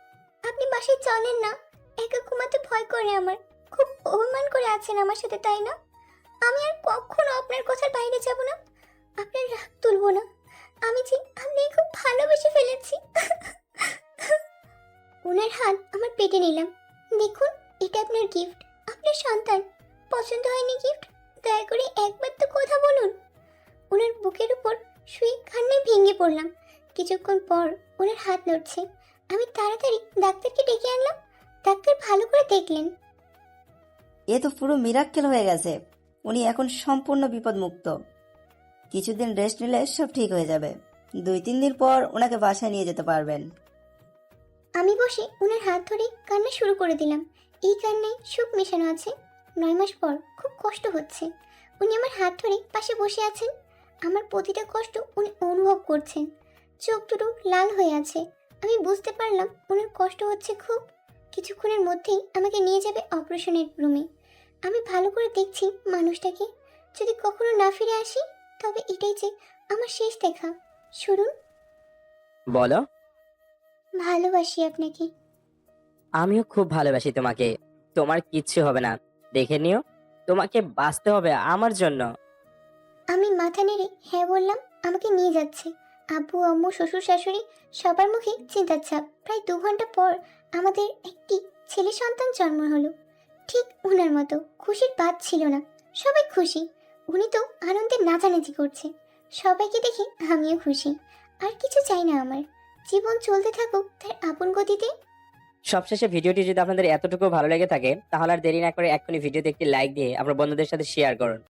আপনি বাসায় চলেন না, একা ঘুমাতে ভয় করে আমার। খুব অভিমান করে আছেন আমার সাথে, তাই না? আমি আর কখনো আপনার কথার বাইরে যাব না, আপনার রাগ তুলবো না। আমি যে আপনি খুব ভালোবেসে ফেলেছি। ওনার হাত আমার পেটে নিলাম। দেখুন, এটা আপনার গিফট, আপনার সন্তান। পছন্দ হয়নি গিফট? দয়া করে একবার তো কথা বলুন। ওনার বুকের উপর শুয়ে কান্নায় ভেঙে পড়লাম। কিছুক্ষণ পর ওনার হাত নড়ছে। আমি তাড়াতাড়ি ডাক্তারকে ডেকে আনলাম। ডাক্তার ভালো করে দেখলেন। এ তো পুরো মিরাক্কেল হয়ে গেছে। উনি এখন সম্পূর্ণ বিপদমুক্ত। কিছুদিন রেস্ট নিলে সব ঠিক হয়ে যাবে। 2-3 দিন পর ওনাকে বাসায় নিয়ে যেতে পারবেন। আমি বসে ওনার হাত ধরে কান্না শুরু করে দিলাম। এই কান্নায় সুখ মেশানো আছে। 9 মাস পর খুব কষ্ট হচ্ছে। উনি আমার হাত ধরে পাশে বসে আছেন। আমার প্রতিটা কষ্ট উনি অনুভব করছেন। চোখ দুটো লাল হয়ে আছে। আমি বুঝতে পারলাম ওনার কষ্ট হচ্ছে খুব। কিছুক্ষণের মধ্যেই আমাকে নিয়ে যাবে অপারেশনের রুমে। আমি ভালো করে দেখছি মানুষটাকে। যদি কখনো না ফিরে আসি তবে এটাই যে আমার শেষ দেখা। শুনুন, বলো। ভালোবাসি আপনাকে। আমিও খুব ভালোবাসি তোমাকে। তোমার কিচ্ছু হবে না, দেখে নিও। তোমাকে বাঁচতে হবে আমার জন্য। আমি মাথা নেড়ে হ্যাঁ বললাম। আমাকে নিয়ে যাচ্ছে। আব্বু আম্মু শ্বশুর শাশুড়ি সবার মুখে চিন্তার ছাপ। প্রায় 2 ঘন্টা পর আমাদের একটি ছেলে সন্তান জন্ম হলো। ঠিক ওনার মতো খুশির বাদ ছিল না। সবাই খুশি। উনি তো আনন্দে নাচানাচি করছে। সবাইকে দেখে আমিও খুশি। আর কিছু চাই না আমার। জীবন চলতে থাকুক তার আপন গতিতে। সবশেষে ভিডিওটি যদি আপনাদের এতটুকু ভালো লেগে থাকে তাহলে আর দেরি না করে এক্ষুনি ভিডিওতে একটি লাইক দিয়ে আপনার বন্ধুদের সাথে শেয়ার করুন।